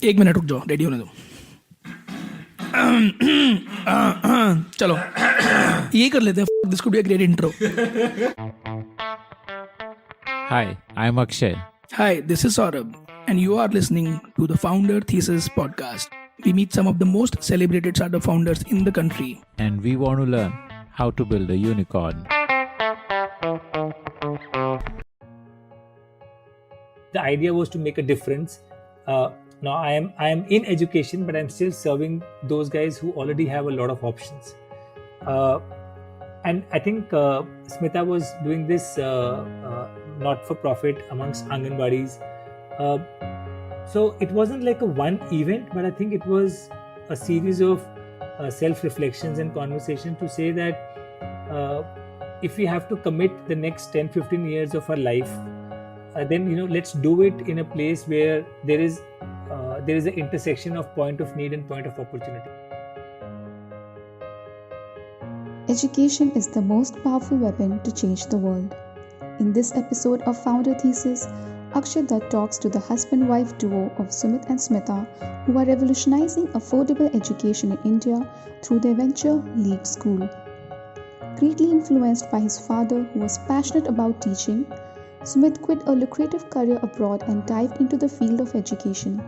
एक मिनट रुक जाओ, रेडी होने दो। चलो ये कर लेते हैं, this could be a great intro. Hi, I'm Akshay. Hi, this is Saurabh, and you are listening to the Founder Thesis podcast. We meet some of the most celebrated startup founders in the country. And we want to learn how to build a unicorn. The idea was to make a difference. Now I am in education, but I'm still serving those guys who already have a lot of options. And I think Smita was doing this not for profit amongst Anganwadis. So it wasn't like a one event, but I think it was a series of self reflections and conversation to say that if we have to commit the next 10-15 years of our life, then let's do it in a place where there is an intersection of point of need and point of opportunity. Education is the most powerful weapon to change the world. In this episode of Founder Thesis, Akshay Datt talks to the husband-wife duo of Sumeet and Smita, who are revolutionizing affordable education in India through their venture Lead School. Greatly influenced by his father, who was passionate about teaching, Sumeet quit a lucrative career abroad and dived into the field of education.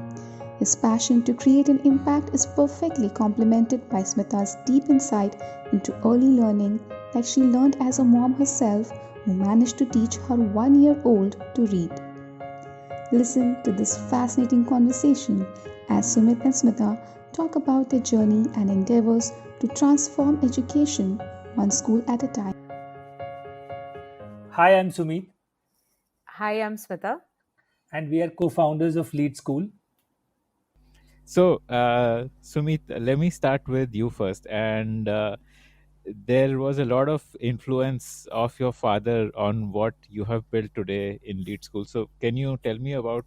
His passion to create an impact is perfectly complemented by Smita's deep insight into early learning that she learned as a mom herself, who managed to teach her 1-year-old to read. Listen to this fascinating conversation as Sumeet and Smita talk about their journey and endeavors to transform education one school at a time. Hi, I'm Sumeet, Hi, I'm Smita. and we are co-founders of Lead School. So, Sumeet, let me start with you first. And there was a lot of influence of your father on what you have built today in Lead School. So, can you tell me about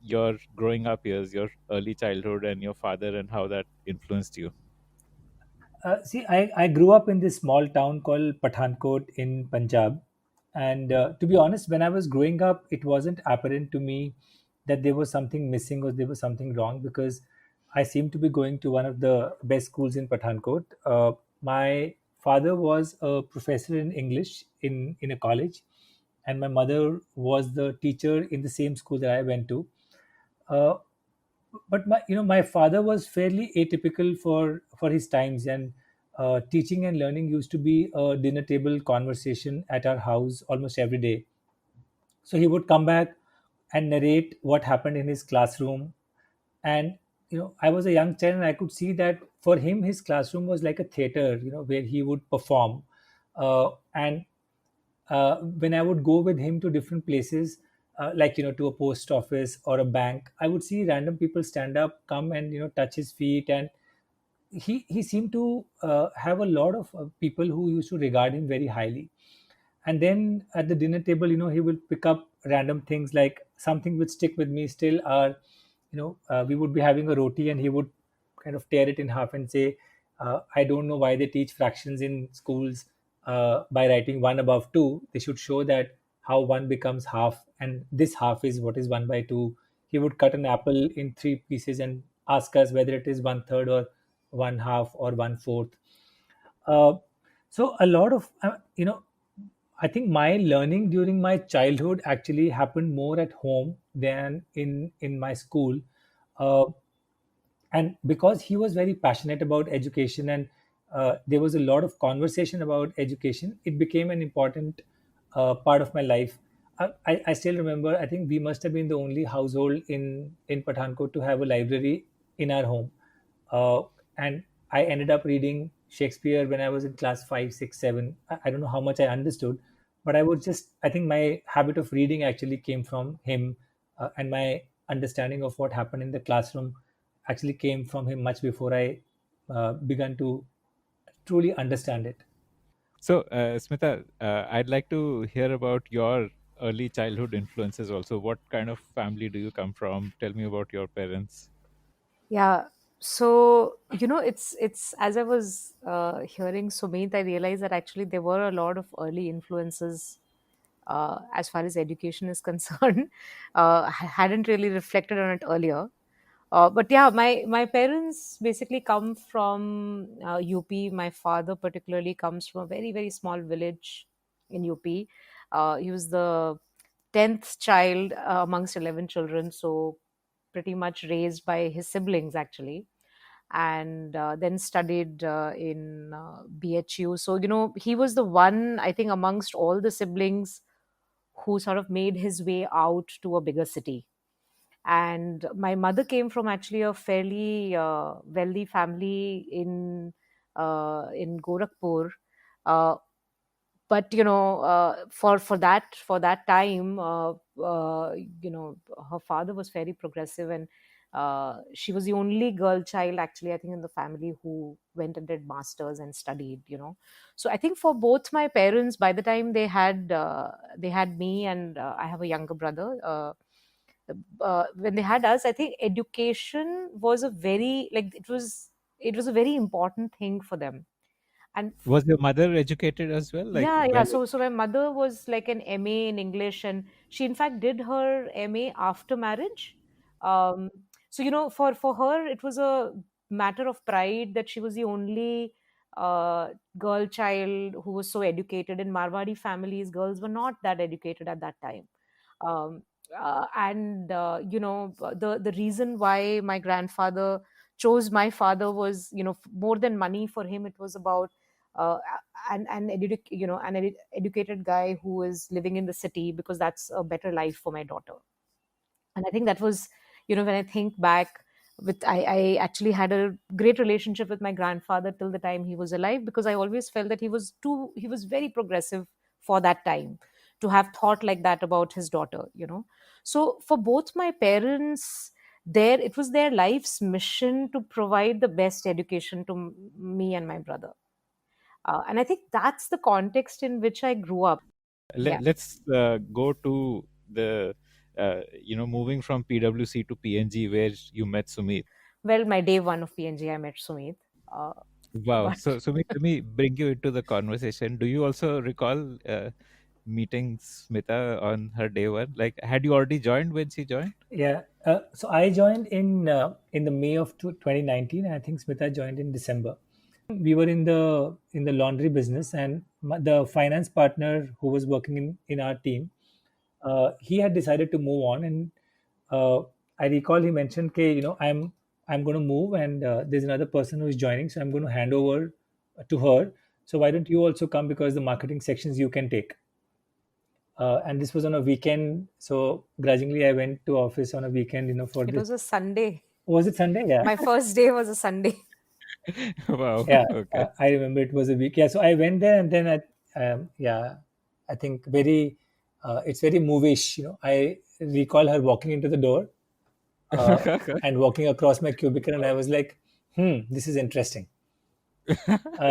your growing up years, your early childhood, and your father, and how that influenced you? See, I grew up in this small town called Pathankot in Punjab. And to be honest, when I was growing up, it wasn't apparent to me that there was something missing or there was something wrong, because I seemed to be going to one of the best schools in Pathankot. My father was a professor in English in a college, and my mother was the teacher in the same school that I went to. Uh, but my father was fairly atypical for his times, and teaching and learning used to be a dinner table conversation at our house almost every day. So he would come back and narrate what happened in his classroom. And I was a young child, and I could see that for him his classroom was like a theater, where he would perform. And when I would go with him to different places, like to a post office or a bank, I would see random people stand up, come and touch his feet, and he seemed to have a lot of people who used to regard him very highly. And then at the dinner table, he will pick up random things, like something which stick with me still are, we would be having a roti, and he would kind of tear it in half and say, I don't know why they teach fractions in schools by writing one above two. They should show that how one becomes half, and this half is what is one by two. He would cut an apple in three pieces and ask us whether it is one third or one half or one fourth. uh, so a lot of I think my learning during my childhood actually happened more at home than in my school. uh, and because he was very passionate about education, and there was a lot of conversation about education, it became an important part of my life. I still remember, I think we must have been the only household in Pathankot to have a library in our home. And I ended up reading Shakespeare when I was in class 5, 6, 7. I don't know how much I understood, but I think my habit of reading actually came from him, and my understanding of what happened in the classroom actually came from him much before I began to truly understand it. So, Smita, I'd like to hear about your early childhood influences also. What kind of family do you come from? Tell me about your parents. Yeah. So, it's as I was hearing Sumeet, I realized that actually there were a lot of early influences as far as education is concerned. I hadn't really reflected on it earlier. But yeah, my parents basically come from UP. My father particularly comes from a very very small village in UP. He was the 10th child amongst 11 children, so pretty much raised by his siblings actually, and then studied in BHU. So he was the one, I think, amongst all the siblings who sort of made his way out to a bigger city. And my mother came from actually a fairly wealthy family in Gorakhpur. Uh, but for that time, her father was very progressive, and she was the only girl child actually, I think, in the family who went and did masters and studied. So I think for both my parents, by the time they had me, and I have a younger brother. When they had us, I think education was a very, like, it was a very important thing for them. And Was your mother educated as well? Like, yeah, yeah. well, So my mother was like an MA in English, and she in fact did her MA after marriage. Um, so for her, it was a matter of pride that she was the only girl child who was so educated. In Marwadi families, girls were not that educated at that time. Um, and the reason why my grandfather chose my father was, more than money for him. It was about uh, an educated guy who is living in the city, because that's a better life for my daughter. And I think that was, when I think back, I actually had a great relationship with my grandfather till the time he was alive, because I always felt that he was very progressive for that time, to have thought like that about his daughter. So for both my parents, it was their life's mission to provide the best education to me and my brother. And I think that's the context in which I grew up. Yeah. let's go to the moving from PwC to PNG, where you met Sumit. Well, my day one of PNG, I met Sumeet. Uh, Wow. but So, Sumit, let me bring you into the conversation. Do you also recall meeting Smita on her day one? Like, had you already joined when she joined? Yeah. So I joined in the May of 2019. And I think Smita joined in December. We were in the laundry business, and the finance partner who was working in our team, he had decided to move on. And uh, I recall he mentioned, "Okay, I'm going to move, and there's another person who is joining, so I'm going to hand over to her. So why don't you also come, because the marketing sections you can take." And this was on a weekend, so grudgingly I went to office on a weekend, for it this. was a Sunday. Was it Sunday? Yeah. My first day was a Sunday. Wow. Yeah, Okay. I remember it was a week. Yeah, so I went there, and then yeah, I think it's very movish. I recall her walking into the door, uh, and walking across my cubicle, and I was like, this is interesting.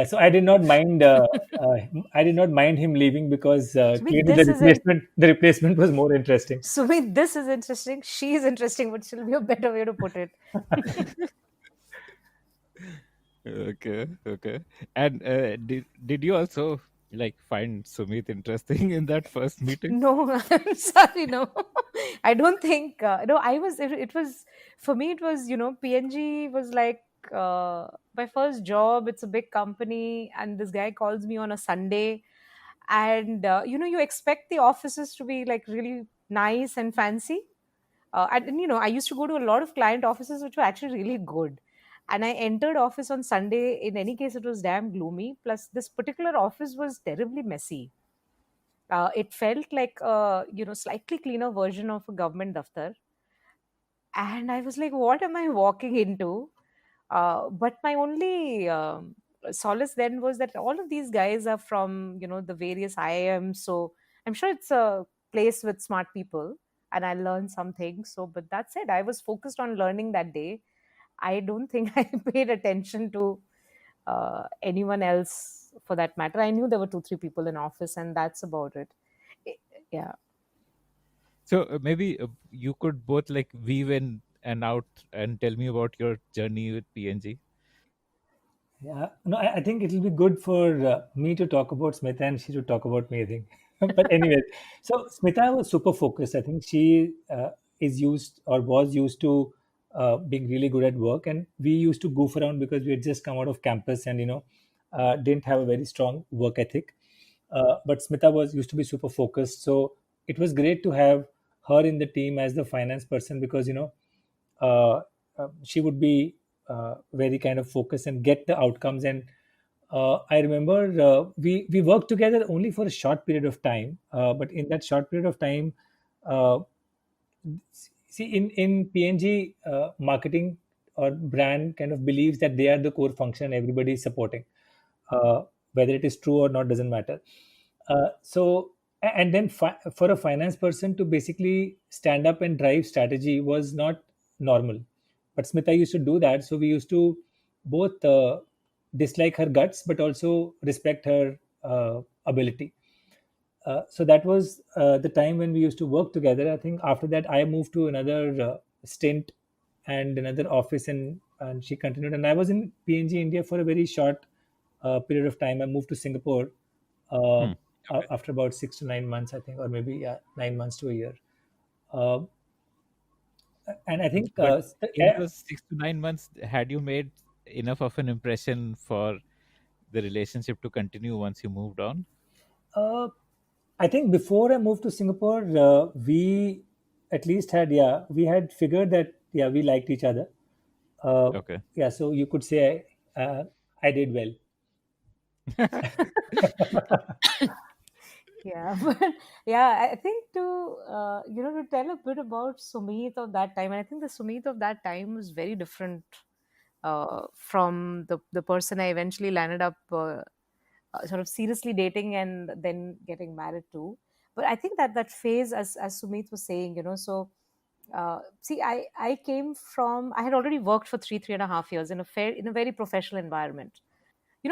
So I did not mind. I did not mind him leaving, because Sumit, clearly the this isn't. replacement was more interesting. Sumit, this is interesting. She is interesting, but she'll be a better way to put it. Okay. Okay. And did you also like find Sumit interesting in that first meeting? No, I'm sorry. No, I don't think. No, I was. It was for me. It was, PNG was like my first job. It's a big company, and this guy calls me on a Sunday, and you expect the offices to be like really nice and fancy. And I used to go to a lot of client offices which were actually really good. And I entered office on Sunday. In any case, it was damn gloomy. Plus, this particular office was terribly messy. It felt like a slightly cleaner version of a government daftar. And I was like, what am I walking into? But my only solace then was that all of these guys are from the various IIMs. So I'm sure it's a place with smart people, and I learned something. So, but that's it. I was focused on learning that day. I don't think I paid attention to anyone else for that matter. I knew there were two, three people in office, and that's about it. I- Yeah. So maybe you could both like weave in and out and tell me about your journey with PNG. Yeah, no, I think it will be good for me to talk about Smita, and she to talk about me, I think. But anyway, so Smita was super focused. I think she is used, or was used to being really good at work, and we used to goof around because we had just come out of campus and didn't have a very strong work ethic. But Smita was used to be super focused, so it was great to have her in the team as the finance person, because uh, she would be very kind of focused and get the outcomes. And I remember we worked together only for a short period of time, but in that short period of time, uh, see, in PNG, marketing or brand kind of believes that they are the core function everybody is supporting. Whether it is true or not doesn't matter. And then for a finance person to basically stand up and drive strategy was not normal. But Smita used to do that, so we used to both dislike her guts but also respect her ability. So that was the time when we used to work together. I think after that I moved to another stint and another office, and she continued. And I was in PNG India for a very short period of time. I moved to Singapore uh, Hmm. Okay. after about 6 to 9 months, I think, or maybe, yeah, 9 months to a year. Uh, and I think But in those 6 to 9 months, had you made enough of an impression for the relationship to continue once you moved on? uh, I think before I moved to Singapore, we at least had, yeah, we had figured that, yeah, we liked each other. Uh, Okay. yeah, so you could say I did well. Yeah, but yeah, I think to to tell a bit about Sumeet of that time, and I think the Sumeet of that time was very different from the person I eventually landed up sort of seriously dating and then getting married to. But I think that phase, as Sumeet was saying, see, I came from, I had already worked for 3.5 years in a very professional environment.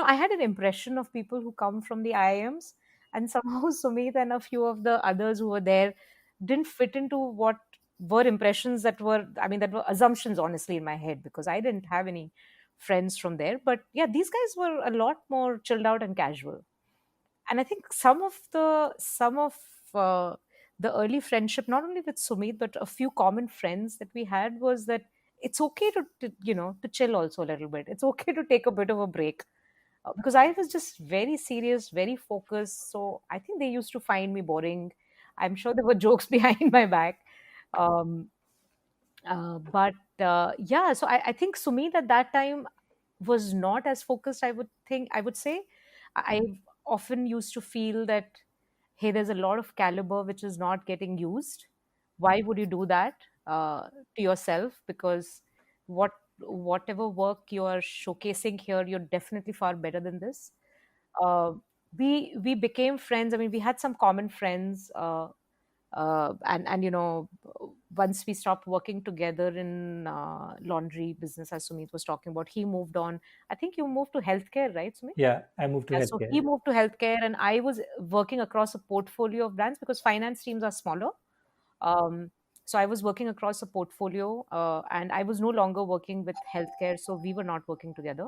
I had an impression of people who come from the IIMs, and somehow Sumit and a few of the others who were there didn't fit into what were impressions that were, I mean, that were assumptions, honestly, in my head, because I didn't have any friends from there. But yeah, these guys were a lot more chilled out and casual. And I think some of the early friendship, not only with Sumit, but a few common friends that we had, was that it's okay to chill also a little bit. It's okay to take a bit of a break, because I was just very serious, very focused. So I think they used to find me boring. I'm sure there were jokes behind my back. Um, but yeah, so I think Sumit at that time was not as focused. I would say, I often used to feel that, hey, there's a lot of caliber which is not getting used. Why would you do that to yourself? Because whatever work you are showcasing here, you're definitely far better than this. uh, we became friends. I mean, we had some common friends, and once we stopped working together in laundry business, as Sumit was talking about, he moved on. I think you moved to healthcare, right, Sumit? Yeah, I moved to Yeah, so he healthcare. moved to healthcare, and I was working across a portfolio of brands because finance teams are smaller. Um, so I was working across a portfolio, and I was no longer working with healthcare, so we were not working together.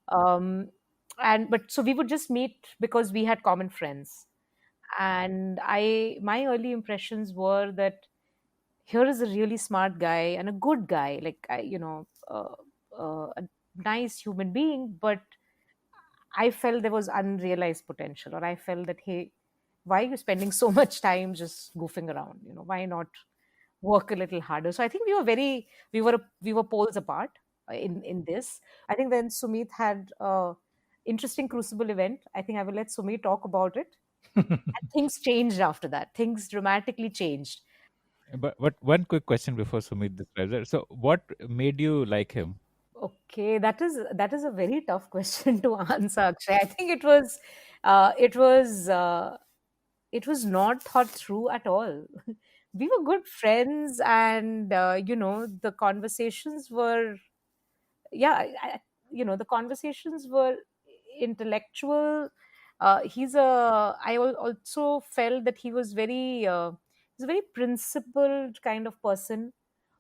Um, and but so we would just meet because we had common friends. And my early impressions were that here is a really smart guy and a good guy, like a nice human being, but I felt there was unrealized potential, or I felt that, hey, why are you spending so much time just goofing around? Why not work a little harder? So I think we were poles apart in this. I think then Sumit had a interesting crucible event. I think I will let Sumit talk about it. And things changed after that. Things dramatically changed. But one quick question before Sumit describes it. So, what made you like him? Okay, that is a very tough question to answer, Akshay. I think uh, it was uh, it was not thought through at all. We were good friends, and the conversations were, yeah, the conversations were intellectual. Also felt that he's a very principled kind of person.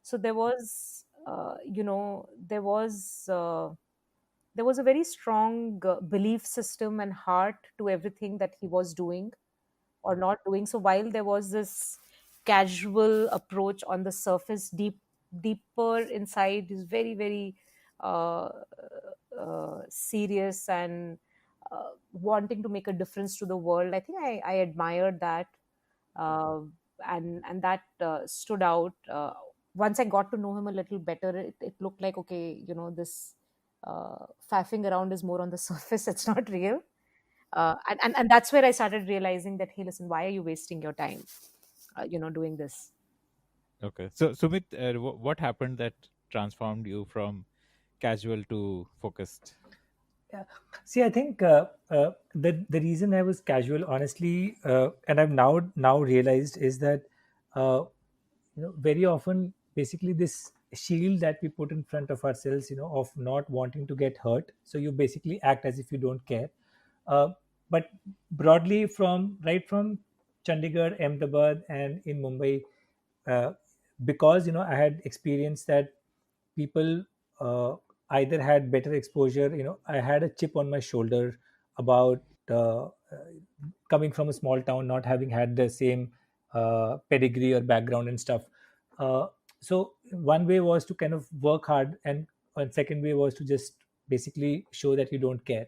So there was a very strong belief system and heart to everything that he was doing or not doing. So while there was this casual approach on the surface, deep deeper inside. He's very, very uh, serious and wanting to make a difference to the world. I think I admired that, uh, and that stood out. Once I got to know him a little better, it looked like, okay, this faffing around is more on the surface. It's not real. And that's where I started realizing that, hey, listen, why are you wasting your time, doing this? Okay. So, Sumit, what happened that transformed you from casual to focused? Yeah. See, I think the reason I was casual, honestly, and I've now realized, is that uh, very often, basically, this shield that we put in front of ourselves, of not wanting to get hurt. So you basically act as if you don't care. Uh, but broadly, from Chandigarh, Ahmedabad, and in Mumbai, uh, because I had experienced that people either had better exposure. I had a chip on my shoulder about coming from a small town, not having had the same pedigree or background and stuff. uh, so one way was to kind of work hard, and second way was to just basically show that you don't care.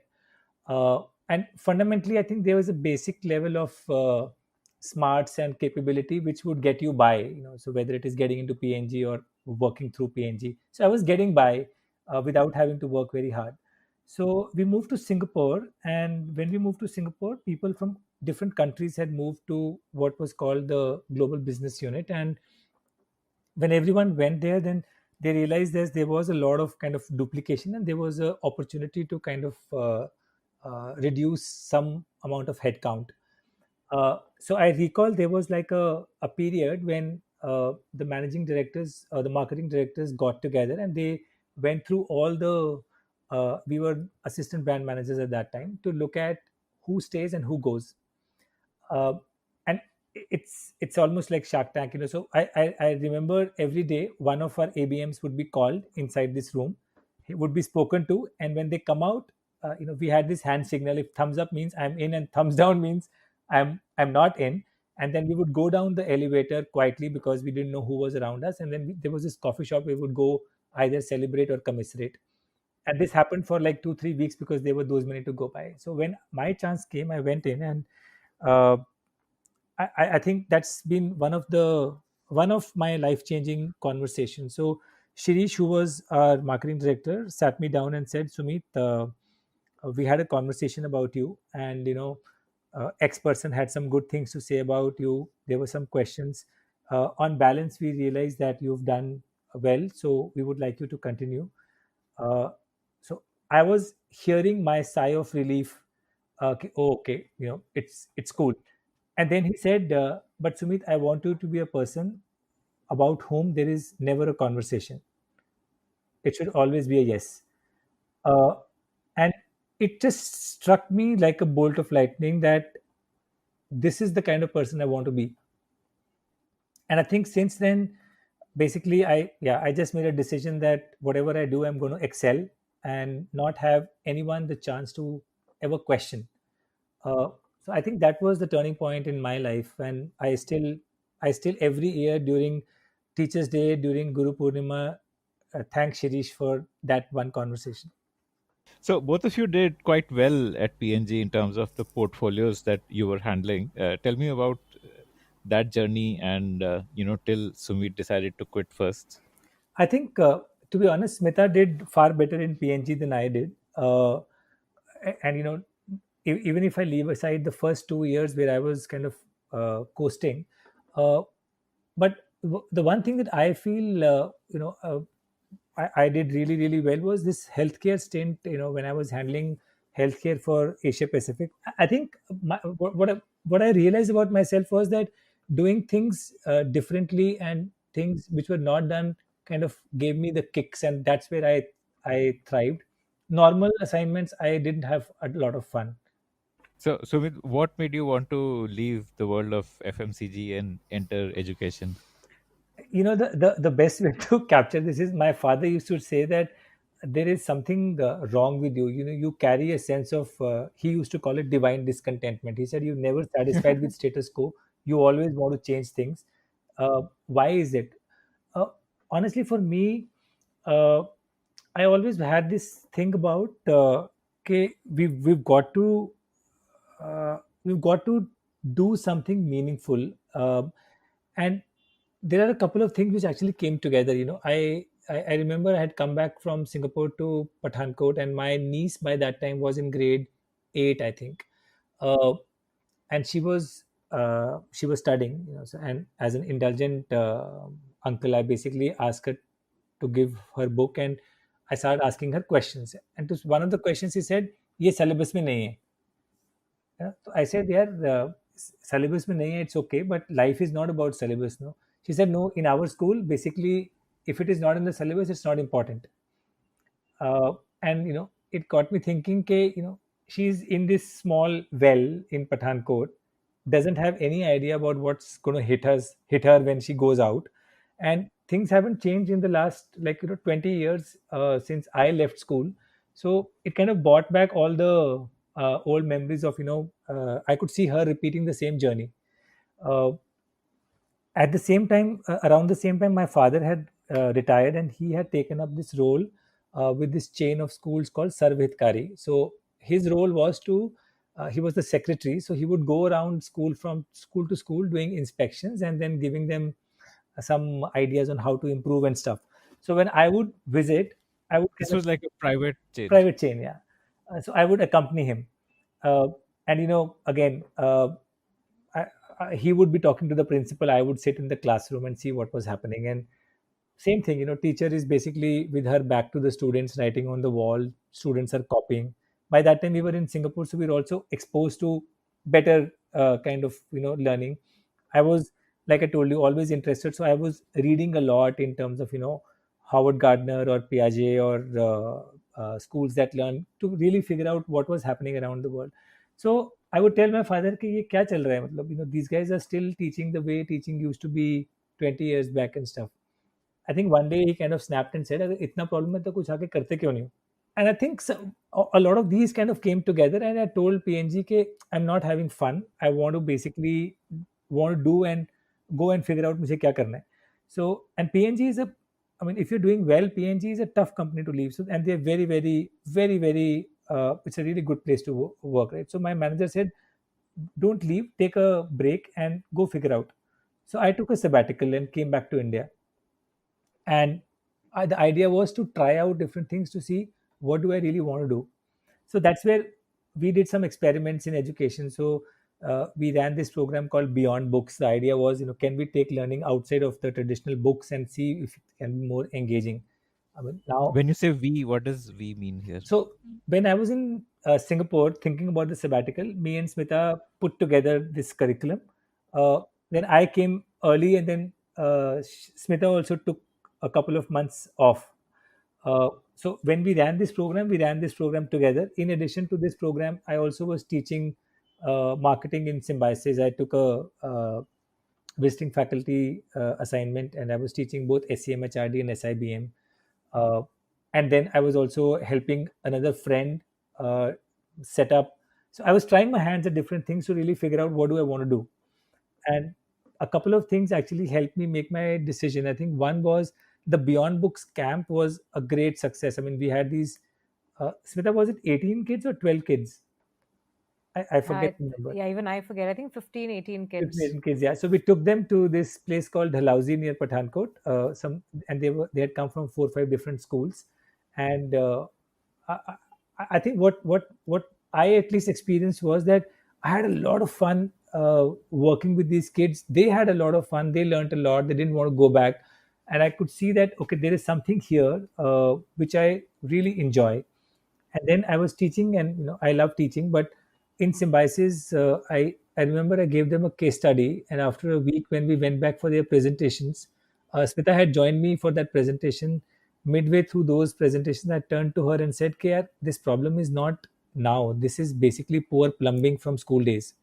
And fundamentally, I think there was a basic level of smarts and capability which would get you by. So whether it is getting into PNG or working through PNG, so I was getting by without having to work very hard. So we moved to Singapore, and when we moved to Singapore, people from different countries had moved to what was called the Global Business Unit. And when everyone went there, then they realized that there was a lot of kind of duplication, and there was a opportunity to kind of reduce some amount of headcount. So I recall there was like a period when the managing directors, the marketing directors got together, and they went through all the we were assistant brand managers at that time, to look at who stays and who goes. uh, and it's almost like Shark Tank. So I remember every day one of our ABMs would be called inside this room. He would be spoken to, and when they come out, we had this hand signal. If thumbs up means I'm in, and thumbs down means I'm not in. And then we would go down the elevator quietly, because we didn't know who was around us. And then there was this coffee shop we would go, either celebrate or commiserate. And this happened for like 2-3 weeks, because there were those many to go by. So when my chance came, I went in, and uh, I think that's been one of my life changing conversations. So Shirish, who was our marketing director, sat me down and said, Sumit, we had a conversation about you, and X person had some good things to say about you. There were some questions. On balance, we realized that you've done well, so we would like you to continue. Uh, so I was hearing my sigh of relief. Okay, oh, okay, it's cool. And then he said, "But Sumit, I want you to be a person about whom there is never a conversation. It should always be a yes." Uh, and it just struck me like a bolt of lightning that this is the kind of person I want to be. And I think since then, basically, I just made a decision that whatever I do, I'm going to excel and not have anyone the chance to ever question. Uh, so I think that was the turning point in my life, and I still every year during Teachers Day, during Guru Purnima, thank Shirish for that one conversation. So, both of you did quite well at PNG in terms of the portfolios that you were handling. Tell me about that journey and, till Sumit decided to quit first. I think, to be honest, Smita did far better in PNG than I did. And even if I leave aside the first 2 years where I was kind of coasting, uh, but the one thing that I feel, I did really, really well was this healthcare stint. When I was handling healthcare for Asia Pacific, I think what I realized about myself was that doing things differently, and things which were not done, kind of gave me the kicks, and that's where I thrived. Normal assignments, I didn't have a lot of fun. So, Sumit, what made you want to leave the world of FMCG and enter education? The best way to capture this is, my father used to say that there is something wrong with you. You carry a sense of, he used to call it divine discontentment. He said, you're never satisfied with status quo. You always want to change things. Why is it? uh, honestly, for me, uh, I always had this thing about okay, we've got to do something meaningful, and there are a couple of things which actually came together. I remember I had come back from Singapore to Pathankot, and my niece by that time was in grade 8, I think. Uh, and she was studying, so, and as an indulgent uncle, I basically asked her to give her book, and I started asking her questions. And to one of the questions, she said, "ये syllabus में नहीं है." So I said, "Yeah, syllabus में नहीं है, it's okay, but life is not about syllabus, no." She said, "No, in our school, basically, if it is not in the syllabus, it's not important." And it got me thinking, she's in this small well in Pathankot, doesn't have any idea about what's going to hit her when she goes out, and things haven't changed in the last, 20 years since I left school. So it kind of brought back all the old memories of, I could see her repeating the same journey. uh, at the same time, around the same time, my father had retired, and he had taken up this role with this chain of schools called Sarvhitkari. So his role was to he was the secretary, so he would go around school, from school to school, doing inspections and then giving them some ideas on how to improve and stuff. So when I would visit, I would This kind of was like a private chain. private chain, yeah. So I would accompany him, uh, and again, I, he would be talking to the principal. I would sit in the classroom and see what was happening. And same thing, teacher is basically with her back to the students, writing on the wall. Students are copying. By that time, we were in Singapore, so we were also exposed to better kind of learning. I was, like I told you, always interested, so I was reading a lot in terms of Howard Gardner or Piaget, or schools that learn, to really figure out what was happening around the world. So I would tell my father कि ये क्या चल रहा है, मतलब these guys are still teaching the way teaching used to be 20 years back and stuff. I think one day he kind of snapped and said, "अगर इतना problem है तो कुछ आके करते क्यों नहीं हो?" And I think a lot of these kind of came together, and I told PNG ke I'm not having fun. I want to basically want to do and go and figure out मुझे क्या करना है. So, and PNG is I mean, if you're doing well, PNG is a tough company to leave. So, and they're very, very, very, very, it's a really good place to work, right? So my manager said, don't leave, take a break and go figure out. So I took a sabbatical and came back to India, and the idea was to try out different things to see what do I really want to do. So that's where we did some experiments in education. So we ran this program called Beyond Books. The idea was, can we take learning outside of the traditional books and see if it can be more engaging. I mean, now, When you say we, what does we mean here? so when I was in Singapore thinking about the sabbatical, me and Smita put together this curriculum. Then I came early, and then Smita also took a couple of months off. So when we ran this program together. In addition to this program, I also was teaching marketing in Symbiosis. I took a visiting faculty assignment, and I was teaching both SCMHRD and SIBM. Uh, and then I was also helping another friend uh, set up. So I was trying my hands at different things to really figure out what do I want to do. And a couple of things actually helped me make my decision. I think one was the Beyond Books camp was a great success. I mean, we had these, Smita, was it 18 kids or 12 kids? I forget I, the number. yeah, even I forget. I think 15, 18 kids. 15 kids, yeah. So we took them to this place called Dalhousie near Pathankot. And they had come from 4 or 5 different schools, and I, I think what I at least experienced was that I had a lot of fun working with these kids. They had a lot of fun. They learned a lot. They didn't want to go back, and I could see that okay, there is something here which I really enjoy. And then I was teaching, and I love teaching, but in Symbiosis, I remember I gave them a case study, and after a week when we went back for their presentations, Smita had joined me for that presentation. Midway through those presentations, I turned to her and said, "Okay, yaar, this problem is not now. This is basically poor plumbing from school days.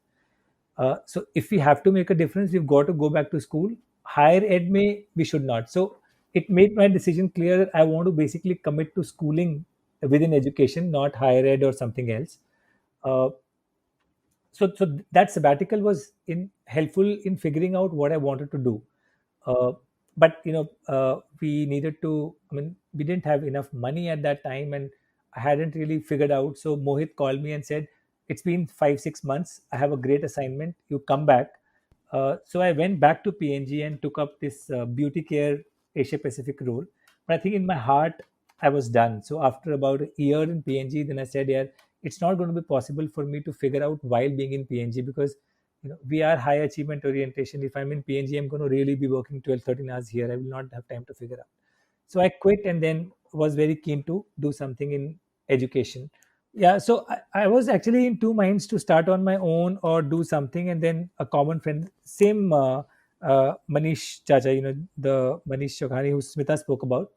So if we have to make a difference, we've got to go back to school. Higher ed may we should not." So it made my decision clear that I want to basically commit to schooling within education, not higher ed or something else. Uh, so that sabbatical was in helpful in figuring out what I wanted to do. Uh, but we needed to, I mean, we didn't have enough money at that time, and I hadn't really figured out. So Mohit called me and said, it's been 5 6 months, I have a great assignment, you come back. So I went back to PNG and took up this beauty care Asia Pacific role. But I think in my heart I was done. So after about a year in PNG, then I said, yeah, it's not going to be possible for me to figure out while being in PNG, because we are high achievement orientation. If I'm in PNG, I'm going to really be working 12 13 hours here. I will not have time to figure out. So I quit and then was very keen to do something in education. Yeah, so I was actually in two minds to start on my own or do something. And then a common friend, same Manish Chacha, the Manish Chokhani who Smita spoke about,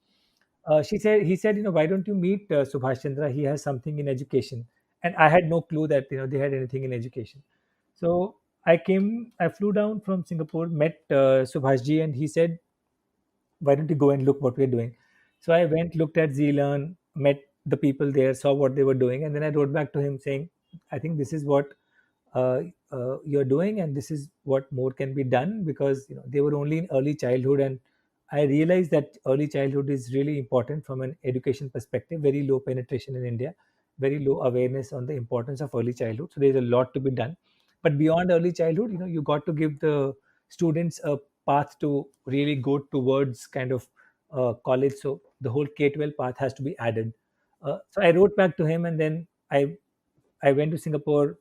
he said, why don't you meet Subhash Chandra? He has something in education. And I had no clue that, they had anything in education. So I flew down from Singapore, met Subhash ji, and he said, why don't you go and look what we're doing? So I went, looked at Zee Learn, met the people there, saw what they were doing, and then I wrote back to him saying, I think this is what uh, you're doing, and this is what more can be done, because they were only in early childhood, and I realized that early childhood is really important from an education perspective. Very low penetration in India, very low awareness on the importance of early childhood. So there's a lot to be done. But beyond early childhood, you got to give the students a path to really go towards kind of college. So the whole K-12 path has to be added. So I wrote back to him, and then I went to Singapore.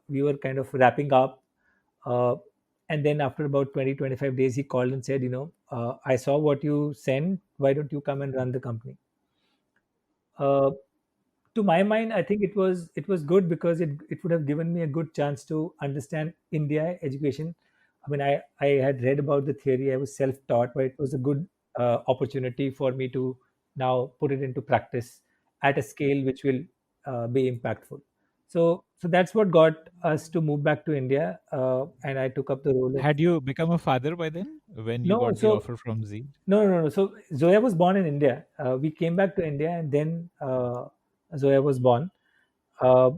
We were kind of wrapping up. Uh, and then after about 20 25 days, he called and said, I saw what you sent. Why don't you come and run the company? Uh, to my mind, I think it was good, because it would have given me a good chance to understand India education. I mean, I had read about the theory, I was self-taught, but it was a good opportunity for me to now put it into practice at a scale which will be impactful. So that's what got us to move back to India, and I took up the role of. Had you become a father by then when you No, got the so offer from Z? no, no, no. So Zoya was born in India. We came back to India, and then Zoya was born. Uh,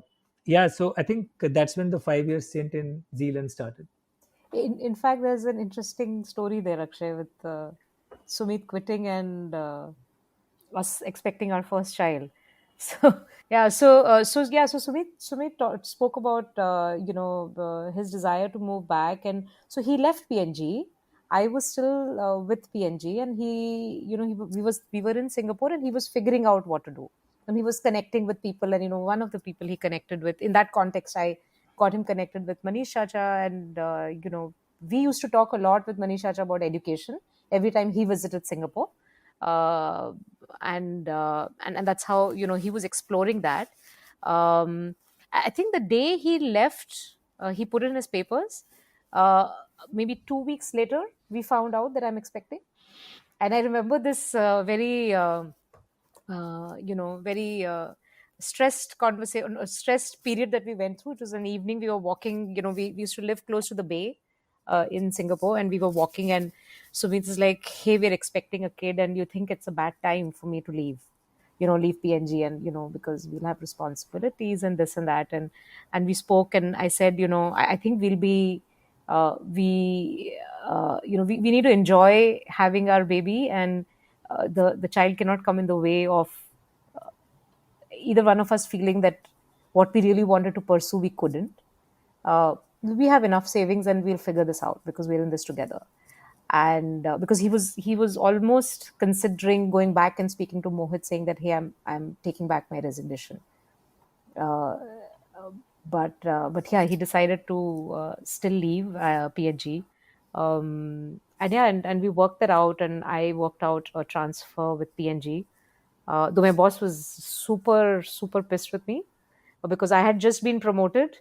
yeah, so I think that's when the 5 year stint in Zealand started. In fact, there's an interesting story there, Akshay, with Sumeet quitting and us expecting our first child. So yeah, so Sumeet spoke about his desire to move back, and so he left PNG. I was still with PNG, and we were in Singapore, and he was figuring out what to do, and he was connecting with people, and one of the people he connected with in that context, I got him connected with Manish Chacha, and we used to talk a lot with Manish Chacha about education every time he visited Singapore. Uh, and that's how he was exploring that. I think the day he left, he put in his papers. uh, Maybe 2 weeks later we found out that I'm expecting, and I remember this very stressed conversation, a stressed period that we went through. It was an evening, we were walking, we used to live close to the bay in Singapore, and we were walking, and Sumit is like, hey, we're expecting a kid, and you think it's a bad time for me to leave, leave PNG, and because we'll have responsibilities and this and that, and we spoke, and I said, I think we'll be we need to enjoy having our baby, and the child cannot come in the way of either one of us feeling that what we really wanted to pursue we couldn't. We have enough savings, and we'll figure this out because we're in this together. And because he was almost considering going back and speaking to Mohit, saying that, hey, I'm taking back my resignation. uh, but yeah, he decided to still leave PNG. And yeah, and we worked that out, and I worked out a transfer with PNG. Though my boss was super super pissed with me because I had just been promoted.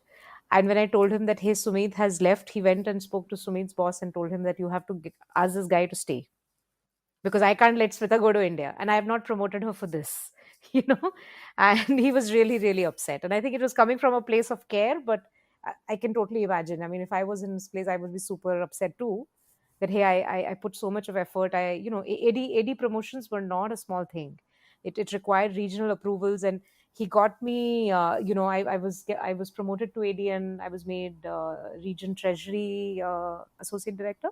And when I told him that, hey, Sumeet has left, he went and spoke to Sumeet's boss and told him that you have to ask this guy to stay, because I can't let Smita go to India, and I have not promoted her for this, you know. And he was really, really upset. And I think it was coming from a place of care, but I can totally imagine. I mean, if I was in this place, I would be super upset too. That, hey, I put so much of effort. AD promotions were not a small thing. It required regional approvals, and he got me. I was promoted to AD, and I was made region treasury associate director.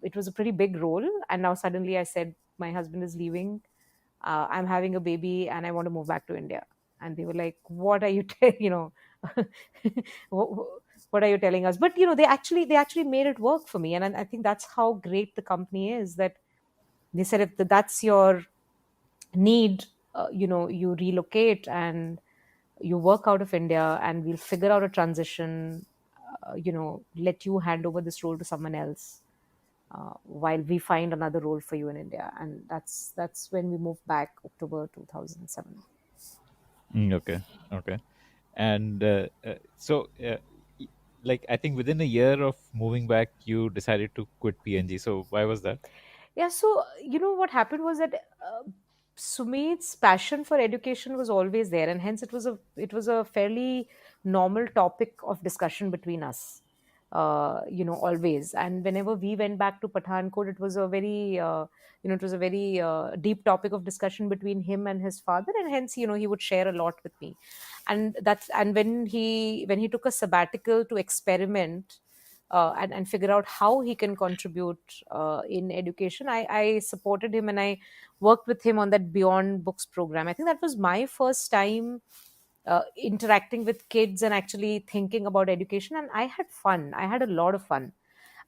It was a pretty big role, and now suddenly I said my husband is leaving, I'm having a baby, and I want to move back to India. And they were like, "What are you, what, what are you telling us?" But they actually made it work for me, and I think that's how great the company is. That they said if that's your need, you relocate and you work out of India, and we'll figure out a transition. Let you hand over this role to someone else while we find another role for you in India. And that's when we moved back, October 2007. Okay, okay. And y- like I think within a year of moving back, you decided to quit PNG. So why was that? Yeah, so what happened was that Sumeet's passion for education was always there, and hence it was a fairly normal topic of discussion between us. Always. And whenever we went back to Pathankot, it was a very deep topic of discussion between him and his father, and hence he would share a lot with me. And when he took a sabbatical to experiment and figure out how he can contribute in education, I supported him, and I worked with him on that Beyond Books program. I think that was my first time interacting with kids and actually thinking about education, and I had fun. I had a lot of fun.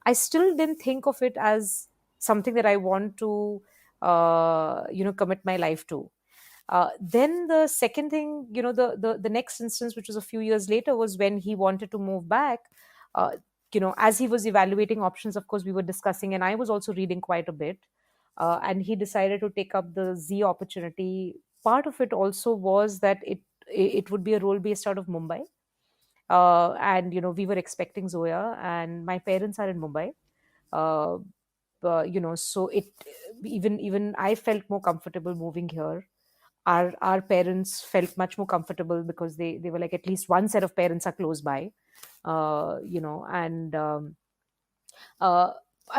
I still didn't think of it as something that I want to commit my life to. Then the second thing, the next instance, which was a few years later, was when he wanted to move back. Uh, as he was evaluating options, of course, we were discussing, and I was also reading quite a bit. And he decided to take up the Z opportunity. Part of it also was that it would be a role based out of Mumbai. And we were expecting Zoya, and my parents are in Mumbai. Uh, so it even I felt more comfortable moving here. Our parents felt much more comfortable because they were like, at least one set of parents are close by. And uh,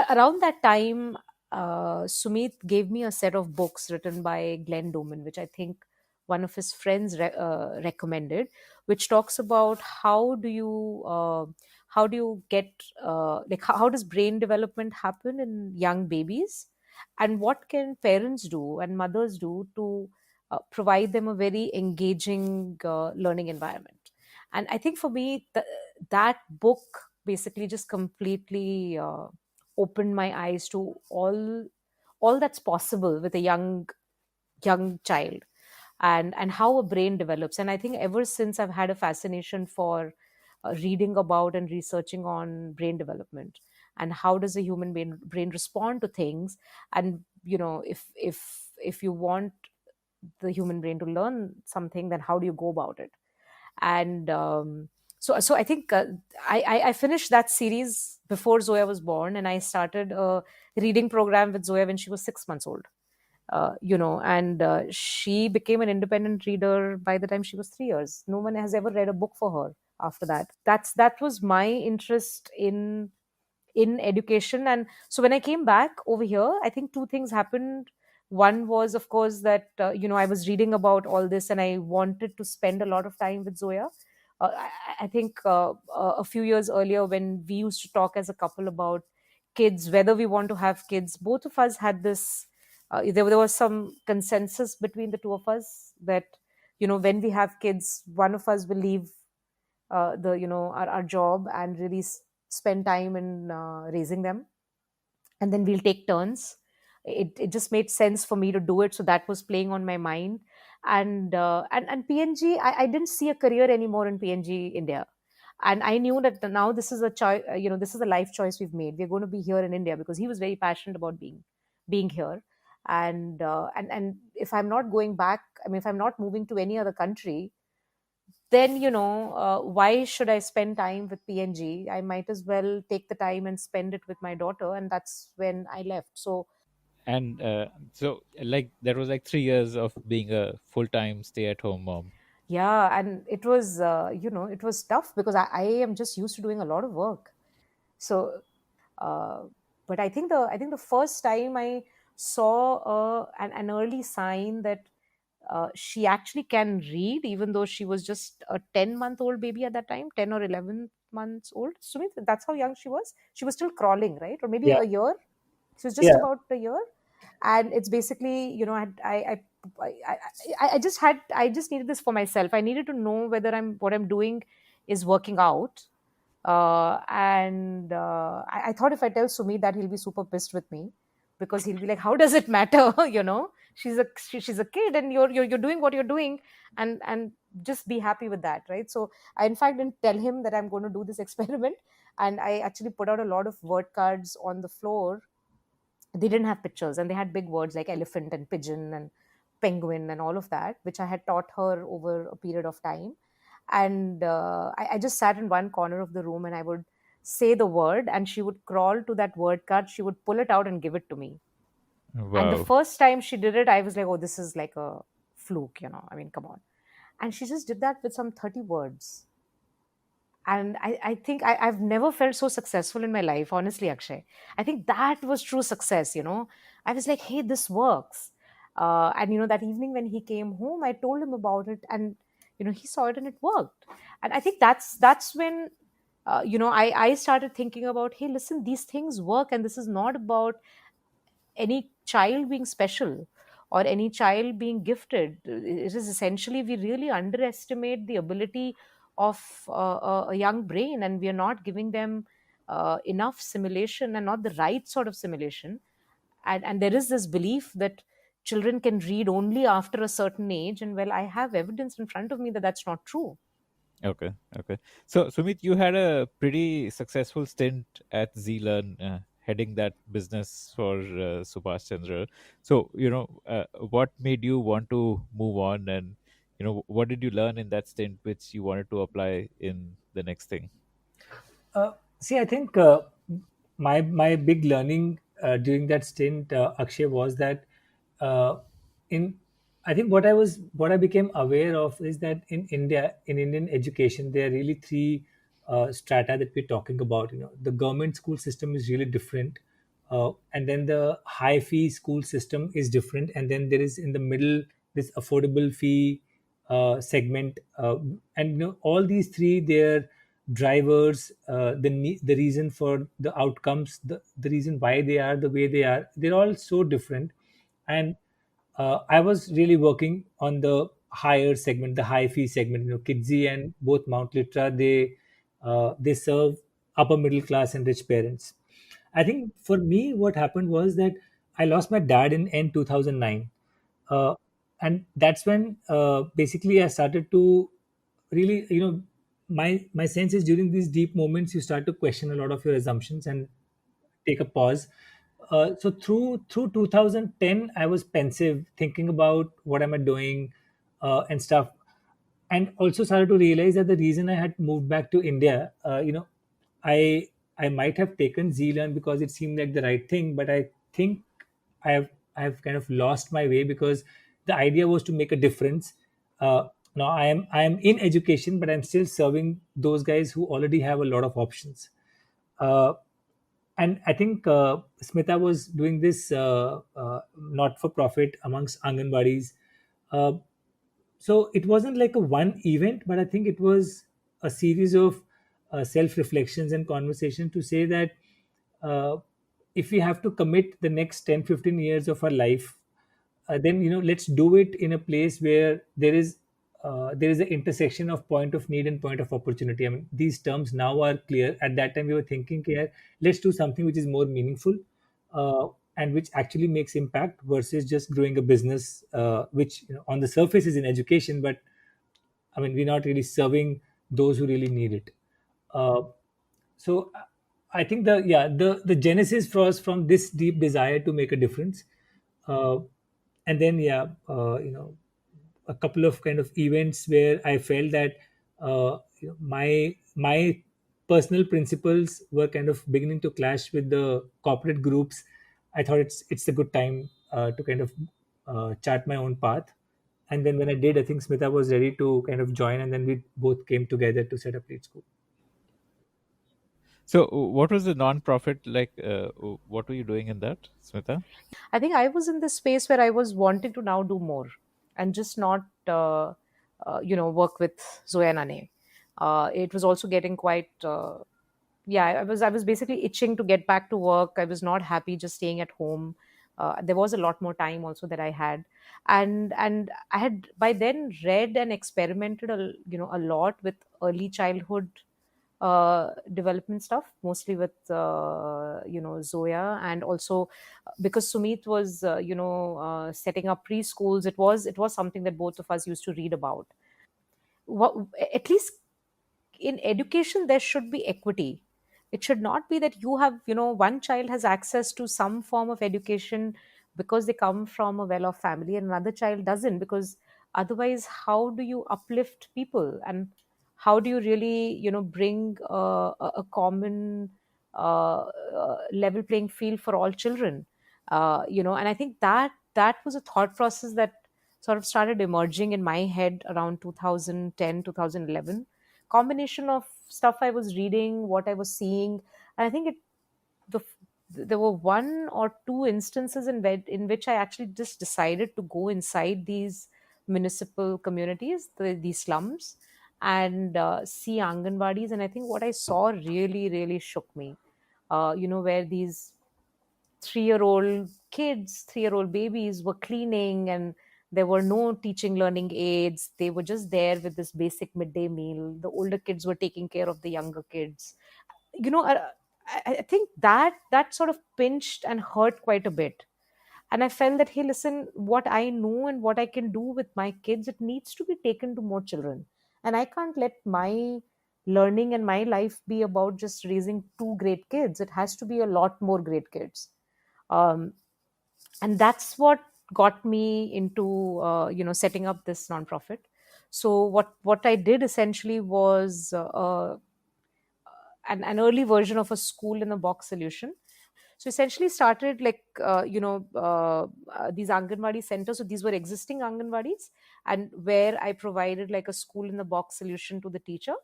around that time, Sumeet gave me a set of books written by Glenn Doman, which I think one of his friends recommended, which talks about how do you get like how does brain development happen in young babies, and what can parents do and mothers do to provide them a very engaging learning environment. And I think for me, that book basically just completely opened my eyes to all that's possible with a young child, and how a brain develops. And I think ever since I've had a fascination for reading about and researching on brain development, and how does a human brain respond to things. And if you want the human brain to learn something, then how do you go about it? And so I think I finished that series before Zoya was born, and I started a reading program with Zoya when she was 6 months old. And she became an independent reader by the time she was 3 years. No one has ever read a book for her after that. That was my interest in education. And so when I came back over here, I think two things happened. One was, of course, that I was reading about all this, and I wanted to spend a lot of time with Zoya. I think a few years earlier, when we used to talk as a couple about kids, whether we want to have kids, both of us had this there was some consensus between the two of us that when we have kids, one of us will leave the our job and really spend time in raising them, and then we'll take turns. It just made sense for me to do it, so that was playing on my mind. And PNG, I didn't see a career anymore in PNG India. And I knew that now this is a choice, this is a life choice we've made. We're going to be here in India, because he was very passionate about being here. And if I'm not going back, I mean, if I'm not moving to any other country, then why should I spend time with PNG? I might as well take the time and spend it with my daughter. And that's when I left. So And so, like, that was like 3 years of being a full-time stay-at-home mom. yeah, and it was tough, because I am just used to doing a lot of work. So uh, but I think the first time I saw an early sign that she actually can read, even though she was just a 10-month-old baby at that time, 10 or 11 months old. Sumit, that's how young she was. She was still crawling, right? Or maybe Yeah, a year. She was just yeah. about a year. And it's basically, I just needed this for myself. I needed to know whether what I'm doing is working out. And I thought if I tell Sumi that, he'll be super pissed with me, because he'll be like, "How does it matter?" She's a kid, and you're doing what you're doing, and just be happy with that, right? So I, in fact, didn't tell him that I'm going to do this experiment, and I actually put out a lot of word cards on the floor. They didn't have pictures, and they had big words like elephant and pigeon and penguin and all of that, which I had taught her over a period of time. And I just sat in one corner of the room, and I would say the word, and she would crawl to that word card, she would pull it out and give it to me. And the Wow. first time she did it, I was like, "Oh, this is like a fluke, I mean, come on." And she just did that with some 30 words. And I think I've never felt so successful in my life, honestly, Akshay. I think that was true success. I was like, "Hey, this works." And that evening when he came home, I told him about it, and he saw it and it worked. And I think that's when I started thinking about, hey, listen, these things work, and this is not about any child being special or any child being gifted. It is essentially, we really underestimate the ability of a young brain, and we are not giving them enough simulation, and not the right sort of simulation. And there is this belief that children can read only after a certain age, and well, I have evidence in front of me that that's not true. Okay, okay. So, Sumit, you had a pretty successful stint at Zee Learn, heading that business for Subhash Chandra. So, what made you want to move on, and what did you learn in that stint which you wanted to apply in the next thing? See, I think my big learning during that stint, Akshay, was that uh, in I think what I became aware of is that in India, in Indian education, there are really three strata that we're talking about. The government school system is really different, and then the high fee school system is different, and then there is in the middle this affordable fee segment, and all these three, they're drivers, the reason for the outcomes, the reason why they are the way they are, they're all so different. And I was really working on the higher segment, the high fee segment. Kidsy and both Mount Litra, they serve upper middle class and rich parents. I think for me, what happened was that I lost my dad in end 2009, uh, and that's when basically I started to really, my sense is during these deep moments you start to question a lot of your assumptions and take a pause. So through 2010, I was pensive, thinking about what am I doing, and stuff, and also started to realize that the reason I had moved back to India, I I might have taken Zee Learn because it seemed like the right thing, but I think I have kind of lost my way, because the idea was to make a difference. Now I am in education, but I'm still serving those guys who already have a lot of options. Uh, and I think Smita was doing this not for profit amongst Anganwadis. Uh, so it wasn't like a one event, but I think it was a series of self reflections and conversation to say that uh, if we have to commit the next 10-15 years of our life, then let's do it in a place where there is an intersection of point of need and point of opportunity. I mean, these terms now are clear. At that time we were thinking, yeah, let's do something which is more meaningful, uh, and which actually makes impact, versus just growing a business, which on the surface is in education, but I mean, we're not really serving those who really need it. Uh, so I think the genesis was from this deep desire to make a difference, uh, and then a couple of kind of events where I felt that my personal principles were kind of beginning to clash with the corporate groups. I thought it's a good time to kind of chart my own path. And then when I did, I think Smita was ready to kind of join, and then we both came together to set up Lead School. So, what was the non-profit like? What were you doing in that, Smita? I think I was in this space where I was wanting to now do more, and just not work with Zoe and Ane. It was also getting quite yeah, I was basically itching to get back to work. I was not happy just staying at home. There was a lot more time also that I had, and I had by then read and experimented a lot with early childhood development stuff, mostly with Zoya, and also because Sumeet was setting up preschools. It was something that both of us used to read about. What, at least in education there should be equity. It should not be that you have one child has access to some form of education because they come from a well-off family and another child doesn't, because otherwise how do you uplift people, and how do you really bring a common level playing field for all children? And I think that was a thought process that sort of started emerging in my head around 2010, 2011. Combination of stuff I was reading, what I was seeing, and I think the, there were one or two instances in which I actually just decided to go inside these municipal communities, these slums, and see Anganwadis. And I think what I saw really, really shook me. Where these 3-year-old kids, 3-year-old babies were cleaning, and there were no teaching learning aids. They were just there with this basic midday meal. The older kids were taking care of the younger kids. You know, I think that sort of pinched and hurt quite a bit. And I felt that, hey, listen, what I know and what I can do with my kids, it needs to be taken to more children. And I can't let my learning and my life be about just raising two great kids. It has to be a lot more great kids. um, and that's what got me into setting up this nonprofit. So what I did essentially was an early version of a school in a box solution. So essentially started like these Anganwadi centers. So these were existing Anganwadis, and where I provided like a school in the box solution to the teacher,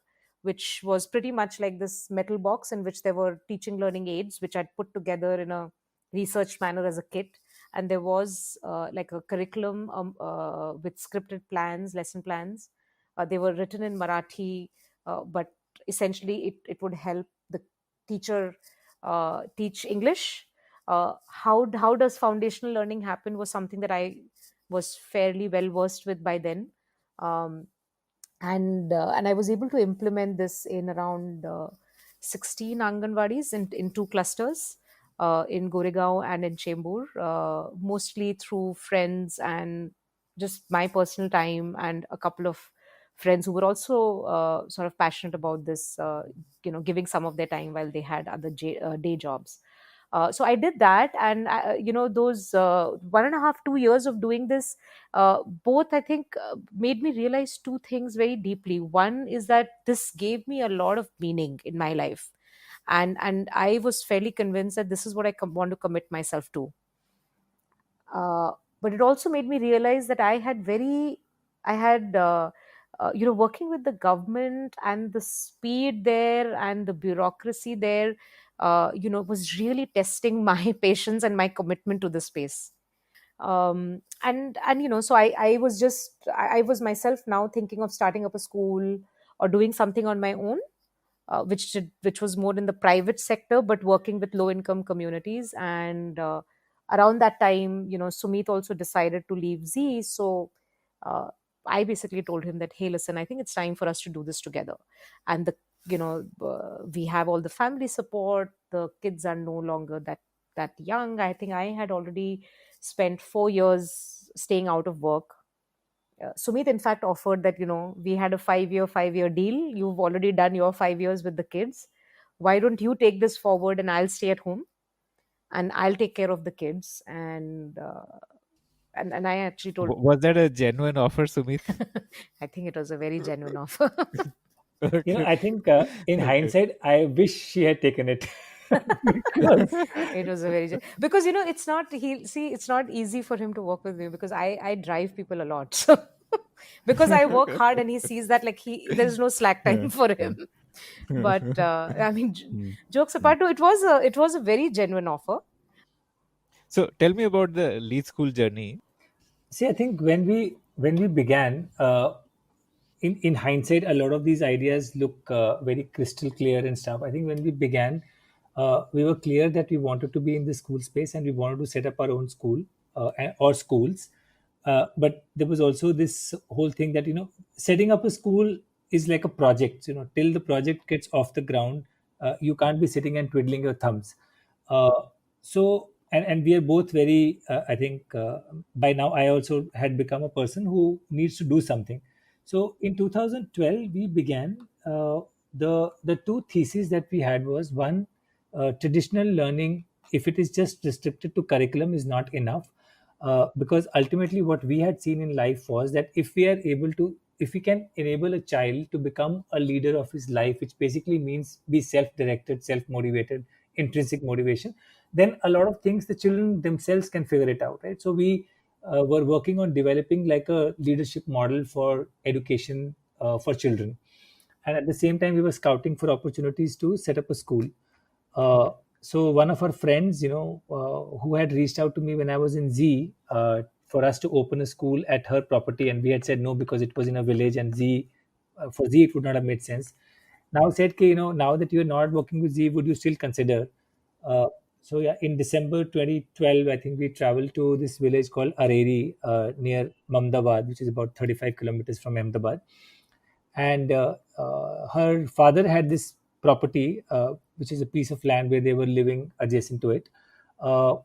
which was pretty much like this metal box in which there were teaching learning aids, which I'd put together in a research manner as a kit. And there was like a curriculum with scripted plans, lesson plans. They were written in Marathi, but essentially it would help the teacher teach English. How does foundational learning happen was something that I was fairly well versed with by then. Um, and I was able to implement this in around 16 Anganwadis in two clusters, in Goregaon and in Chembur, mostly through friends and just my personal time, and a couple of friends who were also sort of passionate about this, giving some of their time while they had other day jobs. So I did that, and those 1.5, 2 years of doing this, both I think made me realize two things very deeply. One is that this gave me a lot of meaning in my life, and I was fairly convinced that this is what I want to commit myself to. But it also made me realize that I had working with the government and the speed there and the bureaucracy there, was really testing my patience and my commitment to the space. And so I was just I was myself now thinking of starting up a school or doing something on my own, which was more in the private sector, but working with low income communities. And around that time, Sumeet also decided to leave Z. So uh, I basically told him that, hey, listen, I think it's time for us to do this together. And we have all the family support. The kids are no longer that young. I think I had already spent 4 years staying out of work. Sumit, in fact, offered that, we had a 5-year deal. You've already done your 5 years with the kids. Why don't you take this forward, and I'll stay at home and I'll take care of the kids. And I actually told, Was that a genuine offer, Sumit? I think it was a very genuine offer. Okay. I think in Okay. hindsight, I wish she had taken it. Because It was a very because it's not easy for him to work with me, because I drive people a lot. So because I work hard, and he sees that, like, there's no slack Yeah, time for yeah. him. But I mean, Mm, jokes mm. apart, too, it was a very genuine offer. So tell me about the lead school journey. see, I think when we began, in hindsight, a lot of these ideas look very crystal clear and stuff. I think when we began, we were clear that we wanted to be in the school space and we wanted to set up our own school or schools. But there was also this whole thing that, setting up a school is like a project. Till the project gets off the ground, you can't be sitting and twiddling your thumbs. Uh, so and we are both very, I think, by now I also had become a person who needs to do something. So in 2012 we began, the two theses that we had was one, traditional learning, if it is just restricted to curriculum, is not enough. Because ultimately what we had seen in life was that if we can enable a child to become a leader of his life, which basically means be self-directed, self-motivated, intrinsic motivation, then a lot of things the children themselves can figure it out, right? So we were working on developing like a leadership model for education for children, and at the same time we were scouting for opportunities to set up a school. So one of our friends, who had reached out to me when I was in Z, for us to open a school at her property, and we had said no because it was in a village, and for Z it would not have made sense. Now said, "Okay, now that you're not working with Z, would you still consider?" Uh, so yeah, in December 2012, I think we traveled to this village called Areri, near Mamdabad, which is about 35 kilometers from Ahmedabad. And her father had this property, which is a piece of land where they were living adjacent to it. Uh,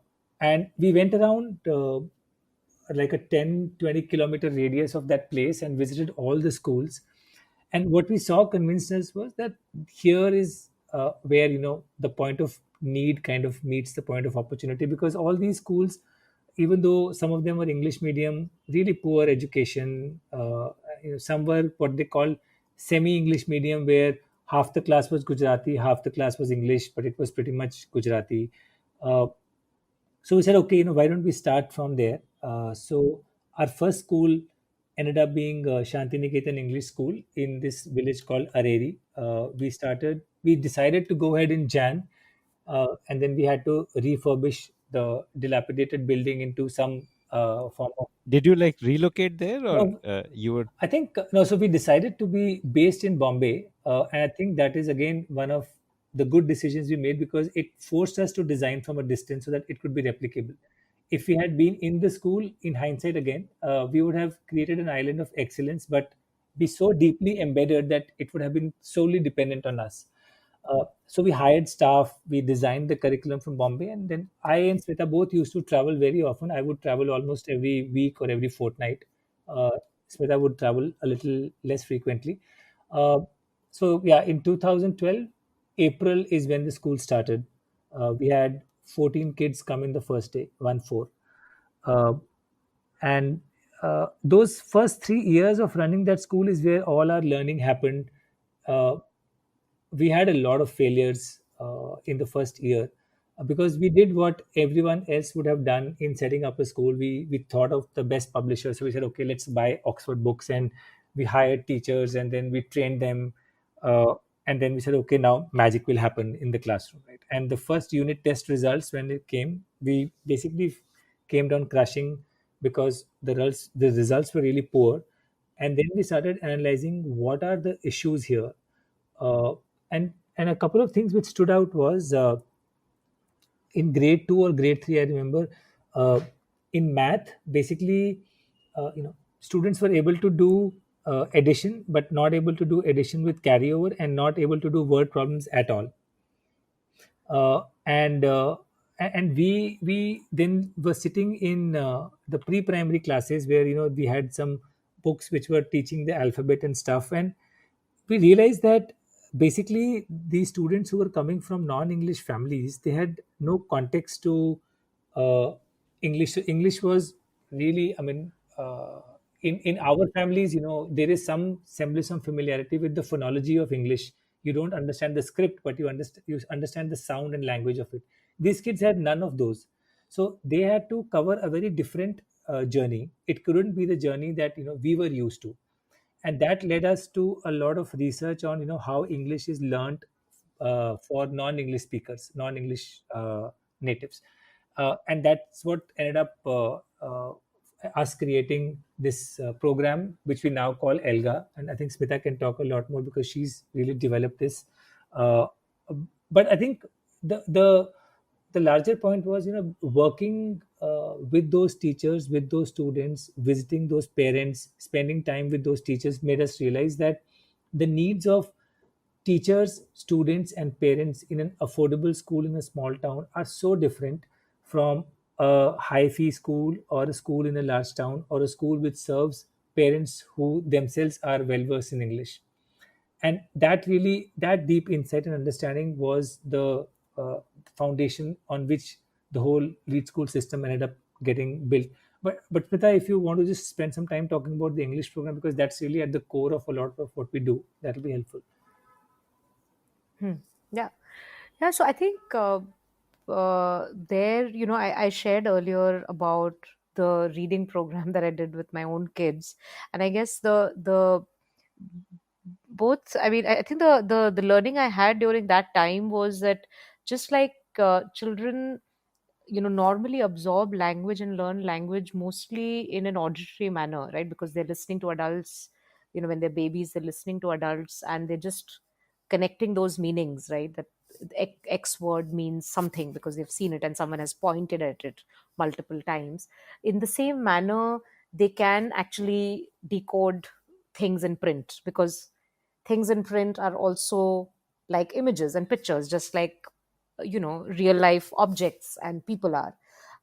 and we went around, like a 10-20 kilometer radius of that place and visited all the schools. And what we saw convinced us was that here is where, the point of need kind of meets the point of opportunity, because all these schools, even though some of them were English medium, really poor education, some were what they call semi English medium, where half the class was Gujarati, half the class was English, but it was pretty much Gujarati. uh, so we said, okay, why don't we start from there? So our first school ended up being Shantiniketan English School in this village called Areri. We decided to go ahead in Jan, and then we had to refurbish the dilapidated building into some form of. Did you like relocate there, or No, you were? I think no. So we decided to be based in Bombay, and I think that is again one of the good decisions we made, because it forced us to design from a distance so that it could be replicable. If we had been in the school, in hindsight again, we would have created an island of excellence, but be so deeply embedded that it would have been solely dependent on us. So we hired staff, we designed the curriculum from Bombay, and then I and Smita both used to travel very often. I would travel almost every week or every fortnight. Uh, Smita would travel a little less frequently. Uh, so yeah, in 2012, April is when the school started. We had 14 kids come in the first day, 1-4. Uh, and those first 3 years of running that school is where all our learning happened. Uh, we had a lot of failures in the first year, because we did what everyone else would have done in setting up a school. We thought of the best publishers, so we said, okay, let's buy Oxford books, and we hired teachers, and then we trained them, uh, and then we said, okay, now magic will happen in the classroom, right? And the first unit test results, when it came, we basically came down crushing, because the results were really poor. And then we started analyzing what are the issues here. uh, and a couple of things which stood out was, in grade 2 or grade 3, I remember, uh, in math, basically, students were able to do addition, but not able to do addition with carryover, and not able to do word problems at all. And we then were sitting in the pre-primary classes, where we had some books which were teaching the alphabet and stuff, and we realized that basically these students who were coming from non-English families, they had no context to uh, English. So English was really, I mean, in our families, there is some semblance of familiarity with the phonology of English. You don't understand the script, but you understand the sound and language of it. These kids had none of those, so they had to cover a very different journey. It couldn't be the journey that we were used to, and that led us to a lot of research on how English is learned for non-English speakers, non-English natives, and that's what ended up us creating this program, which we now call ELGA. And I think Smita can talk a lot more because she's really developed this. Uh, but I think the larger point was, working with those teachers, with those students, visiting those parents, spending time with those teachers made us realize that the needs of teachers, students, and parents in an affordable school in a small town are so different from a high fee school or a school in a large town or a school which serves parents who themselves are well versed in English. And that deep insight and understanding was the foundation on which the whole lead school system ended up getting built. But Smita, if you want to just spend some time talking about the English program, because that's really at the core of a lot of what we do, that'll be helpful. Hmm. Yeah. Yeah. So I think there, I shared earlier about the reading program that I did with my own kids, and I guess the both. I mean, I think the learning I had during that time was that just like children, normally absorb language and learn language mostly in an auditory manner, right? Because they're listening to adults. When they're babies, they're listening to adults and they're just connecting those meanings, right? That X word means something because they've seen it and someone has pointed at it multiple times. In the same manner, they can actually decode things in print, because things in print are also like images and pictures, just like real life objects and people are.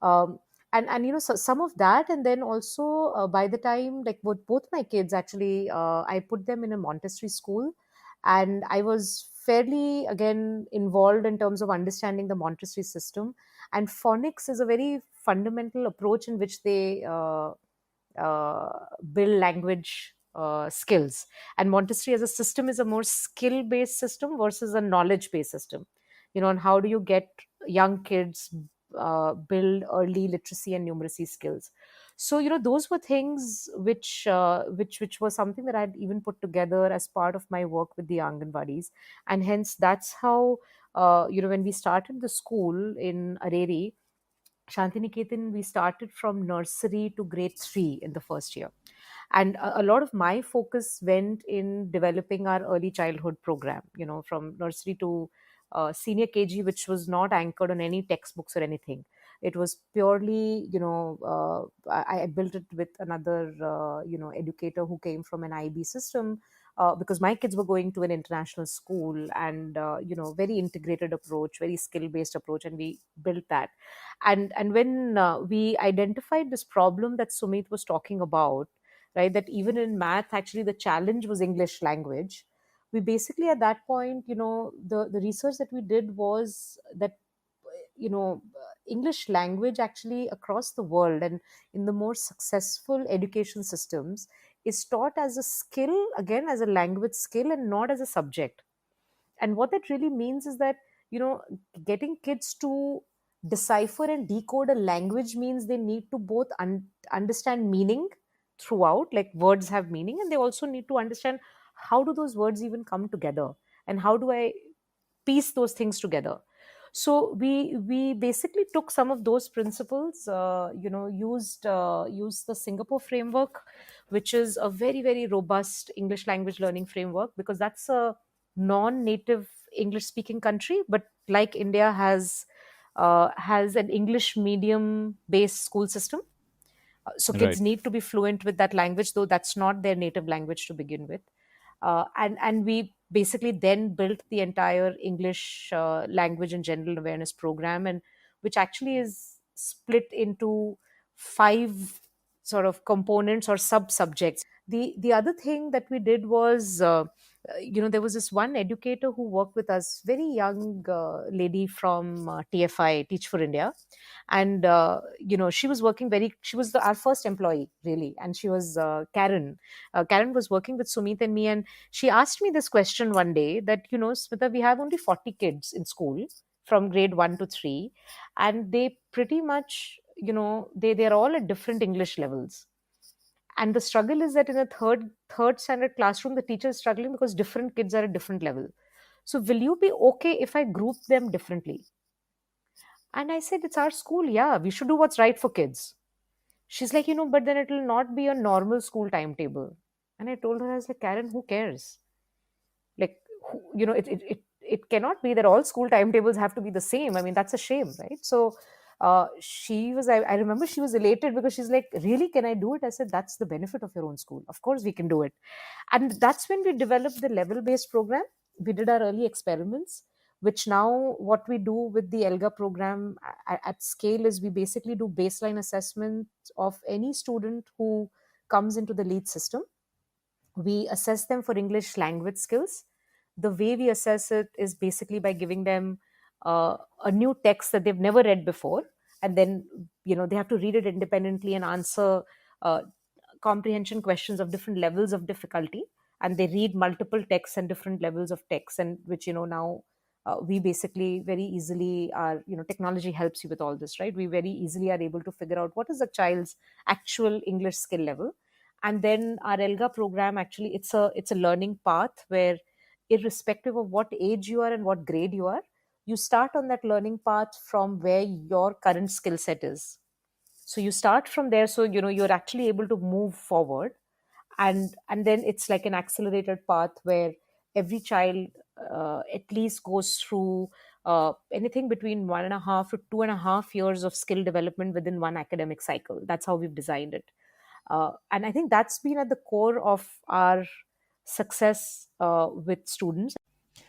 um, and so some of that. And then also, by the time, like, both my kids actually, I put them in a Montessori school, and I was fairly again involved in terms of understanding the Montessori system. And phonics is a very fundamental approach in which they uh, build language skills. And Montessori as a system is a more skill based system versus a knowledge based system. And how do you get young kids build early literacy and numeracy skills? So those were things which was something that I'd even put together as part of my work with the Anganwadis. And hence that's how, when we started the school in Areri, Shantiniketan, we started from nursery to grade 3 in the first year. And a lot of my focus went in developing our early childhood program, from nursery to senior KG, which was not anchored on any textbooks or anything. It was purely, I built it with another, educator who came from an IB system, because my kids were going to an international school, and very integrated approach, very skill based approach, and we built that. And when we identified this problem that Sumit was talking about, right, that even in math actually the challenge was English language, we basically at that point, the research that we did was that, English language actually across the world and in the more successful education systems is taught as a skill, again as a language skill, and not as a subject. And what that really means is that, you know getting kids to decipher and decode a language means they need to both understand meaning throughout, like words have meaning, and they also need to understand how do those words even come together, and how do I piece those things together. So we basically took some of those principles, used the Singapore framework, which is a very very robust English language learning framework, because that's a non-native English speaking country, but like India has an English medium based school system. So kids Right. need to be fluent with that language, though that's not their native language to begin with. And we basically then built the entire English language and general awareness program, and which actually is split into 5 sort of components or sub subjects. The other thing that we did was, there was this one educator who worked with us, very young lady from TFI, Teach for India. And she was working very she was our first employee really, and she was Karen was working with Sumeet and me. And she asked me this question one day that, Smita, we have only 40 kids in school from grade 1 to 3, and they pretty much, they're all at different English levels. And the struggle is that in a third standard classroom, the teacher is struggling because different kids are at different level. So will you be okay if I group them differently? And I said, it's our school. Yeah, we should do what's right for kids. She's like, but then it will not be a normal school timetable. And I told her, I was like, Karen, who cares? Like, it cannot be that all school timetables have to be the same. I mean, that's a shame, right? So I remember she was elated because she's like, really, can I do it? I said, that's the benefit of your own school. Of course we can do it. And that's when we developed the level based program. We did our early experiments, which now what we do with the ELGA program at scale is we basically do baseline assessment of any student who comes into the lead system. We assess them for English language skills. The way we assess it is basically by giving them a new text that they've never read before, and then they have to read it independently and answer uh, comprehension questions of different levels of difficulty. And they read multiple texts and different levels of text, and which now we basically very easily are, technology helps you with all this, right? We very easily are able to figure out what is the child's actual English skill level. And then our ELGA program, actually, it's a learning path where, irrespective of what age you are and what grade you are, you start on that learning path from where your current skill set is. So you start from there, so you're actually able to move forward. And then it's like an accelerated path where every child at least goes through anything between 1.5 to 2.5 years of skill development within one academic cycle. That's how we've designed it. And I think that's been at the core of our success with students.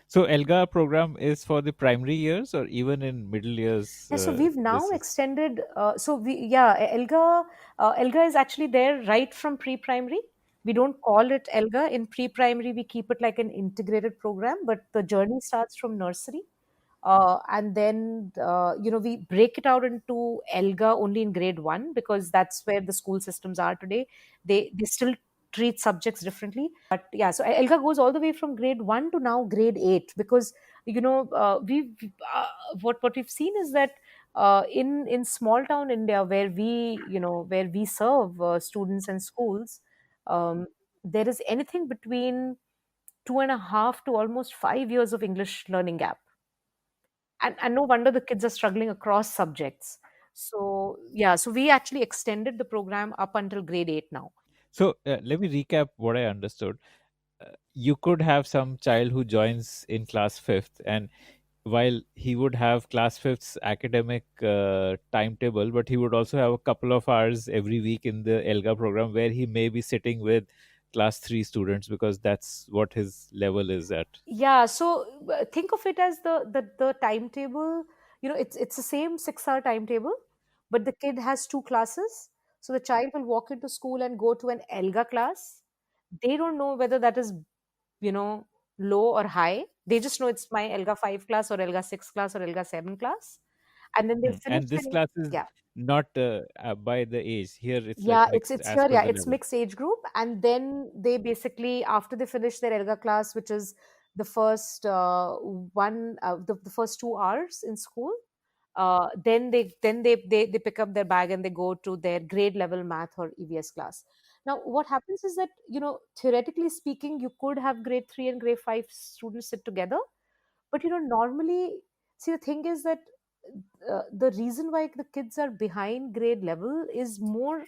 So ELGA program is for the primary years or even in middle years. Yeah, so we've now This is extended. ELGA is actually there right from pre-primary. We don't call it ELGA in pre-primary. We keep it like an integrated program, but the journey starts from nursery. And then we break it out into ELGA only in grade 1, because that's where the school systems are today. They still treat subjects differently, but yeah, so ELGA goes all the way from grade 1 to now grade 8, because we what we've seen is that in small town India, where we serve students and schools, um, there is anything between 2.5 to almost 5 years of English learning gap. And no wonder the kids are struggling across subjects. So yeah, so we actually extended the program up until grade 8 now. so. Let me recap what I understood. You could have some child who joins in class fifth, and while he would have class fifth's academic timetable, but he would also have a couple of hours every week in the ELGA program where he may be sitting with class three students because that's what his level is at. Yeah, so think of it as the timetable. It's the same 6-hour timetable, but the kid has two classes. So the child will walk into school and go to an ELGA class. They don't know whether that is, you know, low or high. They just know it's my ELGA 5 class or ELGA 6 class or ELGA 7 class. And then they finish And this their, class is yeah. not by the age. Here it's like Yeah, mixed it's as here. per Yeah, the it's level. mixed age group, and then they basically, after they finish their ELGA class, which is the first the first 2 hours in school, then they pick up their bag and they go to their grade level math or EVS class. Now, what happens is that, theoretically speaking, you could have grade 3 and grade 5 students sit together, but normally, see, the thing is that the reason why the kids are behind grade level is more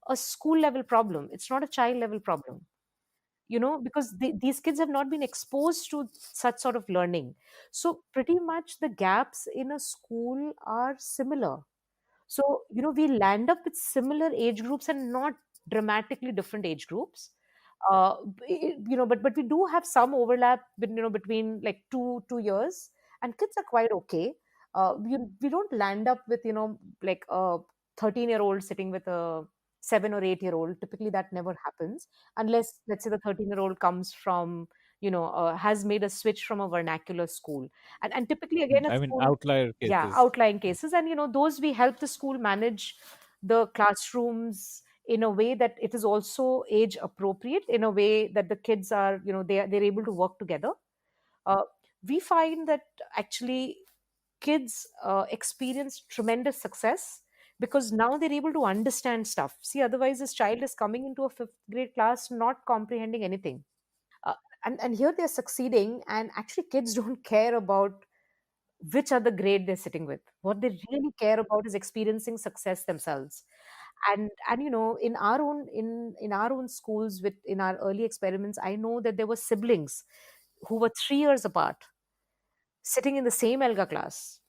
a school level problem. It's not a child level problem, because these kids have not been exposed to such sort of learning. So pretty much the gaps in a school are similar. So, we land up with similar age groups and not dramatically different age groups. But we do have some overlap, between like 2 years, and kids are quite okay. We don't land up with, like a 13-year-old sitting with a 7 or 8-year-old. Typically, that never happens unless, let's say, the 13-year-old comes from, has made a switch from a vernacular school, and typically again a I mean, school. outlier Yeah, cases. outlying cases, and those we help the school manage the classrooms in a way that it is also age appropriate, in a way that the kids are, they're able to work together. uh, we find that actually kids experience tremendous success because now they're able to understand stuff. See, otherwise this child is coming into a fifth grade class not comprehending anything. uh, and here they're succeeding, and actually kids don't care about which other grade they're sitting with. What they really care about is experiencing success themselves. And in our own schools, with in our early experiments, I know that there were siblings who were 3 years apart sitting in the same ELGA class,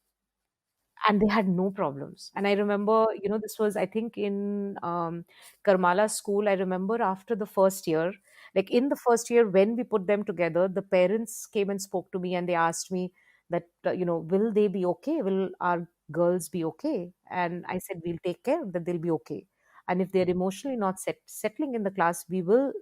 and they had no problems. And I remember, this was, I think, in Karmala school. I remember after the first year, like in the first year when we put them together, the parents came and spoke to me and they asked me that, will they be okay? Will our girls be okay? And I said, we'll take care that they'll be okay. And if they're emotionally not settling in the class, we will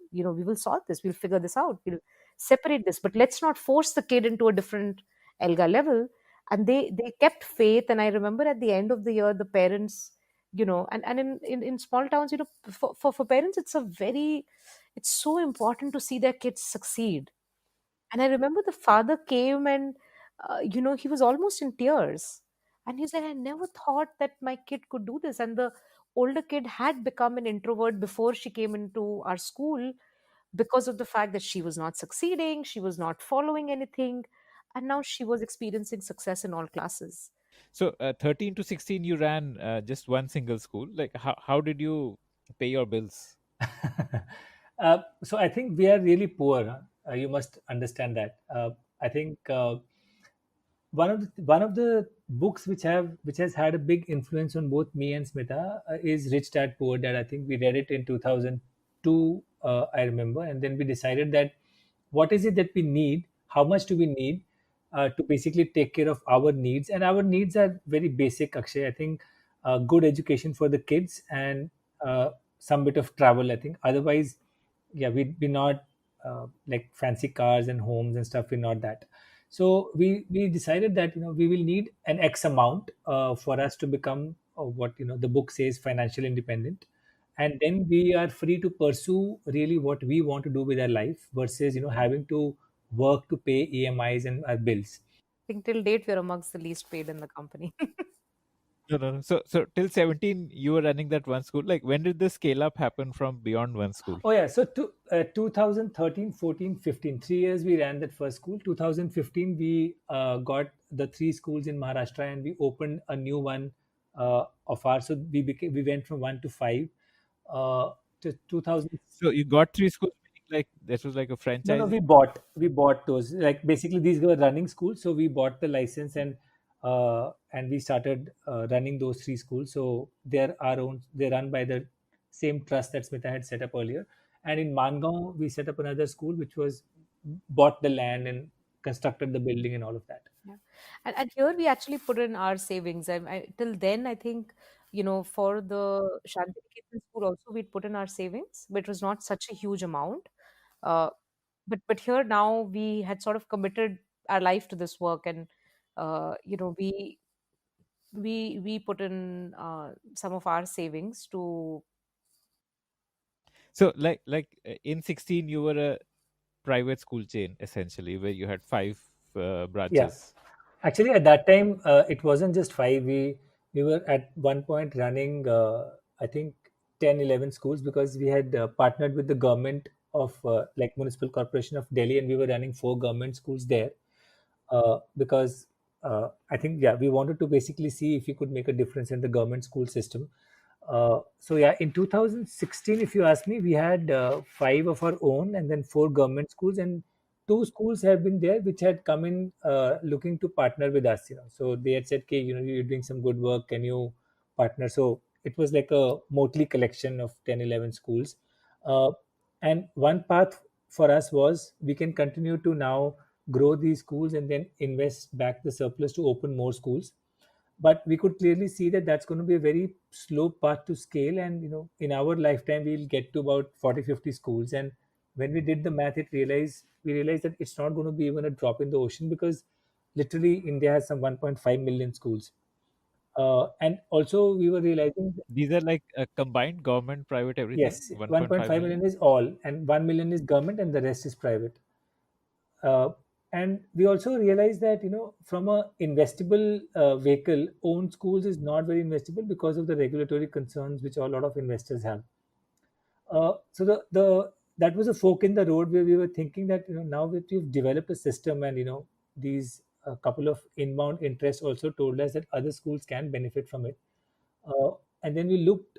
solve this. We'll figure this out. We'll separate this, but let's not force the kid into a different ELGA level. And they kept faith. And I remember at the end of the year, the parents, and in small towns, for parents, it's so important to see their kids succeed. And I remember the father came, and he was almost in tears, and he said, I never thought that my kid could do this. And the older kid had become an introvert before she came into our school, because of the fact that she was not succeeding, she was not following anything, and now she was experiencing success in all classes. So 13 to 16, you ran just one single school. Like how did you pay your bills? So I think we are really poor. Huh? You must understand that. I think one of the books which has had a big influence on both me and Smita is Rich Dad Poor Dad. I think we read it in 2002. I remember, and then we decided that what is it that we need? How much do we need to basically take care of our needs? And our needs are very basic, Akshay. I think good education for the kids and some bit of travel. I think otherwise, yeah, we're not like fancy cars and homes and stuff. We're not that. So we decided that we will need an X amount for us to become what the book says financially independent, and then we are free to pursue really what we want to do with our life versus having to work to pay EMIs and our bills. I think till date we're amongst the least paid in the company. No, no, no. So till 17, you were running that one school. Like when did the scale up happen from beyond one school? Oh yeah, so 2013, 14, 15, 3 years we ran that first school. 2015 we got the three schools in Maharashtra and we opened a new one of ours. So we went from one to five. Uh, to 2000. So you got three schools, meaning like this was like a No, no, franchising. we bought those. Like basically, these were running schools, so we bought the license and we started running those three schools. So they're our own. They're run by the same trust that Smita had set up earlier. And in Mangaon, we set up another school, which was bought the land and constructed the building and all of that. Yeah. And here we actually put in our savings. Till then, I think, for the Shanti school also, we'd put in our savings, but it was not such a huge amount. Uh, but here now we had sort of committed our life to this work, and we put in some of our savings to. So in 16, you were a private school chain essentially, where you had five Yeah. branches. Actually, at that time, it wasn't just five. We were at one point running, I think, 10, 11 schools because we had partnered with the government of like Municipal Corporation of Delhi, and we were running four government schools there because I think, yeah, we wanted to basically see if we could make a difference in the government school system. So yeah, in 2016, if you ask me, we had five of our own and then four government schools, and two schools have been there which had come in looking to partner with us. So they had said, "Okay, you're doing some good work. Can you partner?" So it was like a motley collection of 10, 11 schools. Uh, and one path for us was we can continue to now grow these schools and then invest back the surplus to open more schools, but we could clearly see that that's going to be a very slow path to scale, and in our lifetime we'll get to about 40, 50 schools. And when we did the math, we realized that it's not going to be even a drop in the ocean because literally India has some 1.5 million schools. And also we were realizing that, These are like combined government, private, everything. yes, 1.5 1.5 million million. is all and 1 million is government and the rest is private. uh, and we also realized that from a investable vehicle, owned schools is not very investable because of the regulatory concerns which a lot of investors have. So the that was a fork in the road where we were thinking that now that we've developed a system and these a couple of inbound interests also told us that other schools can benefit from it. uh, and then we looked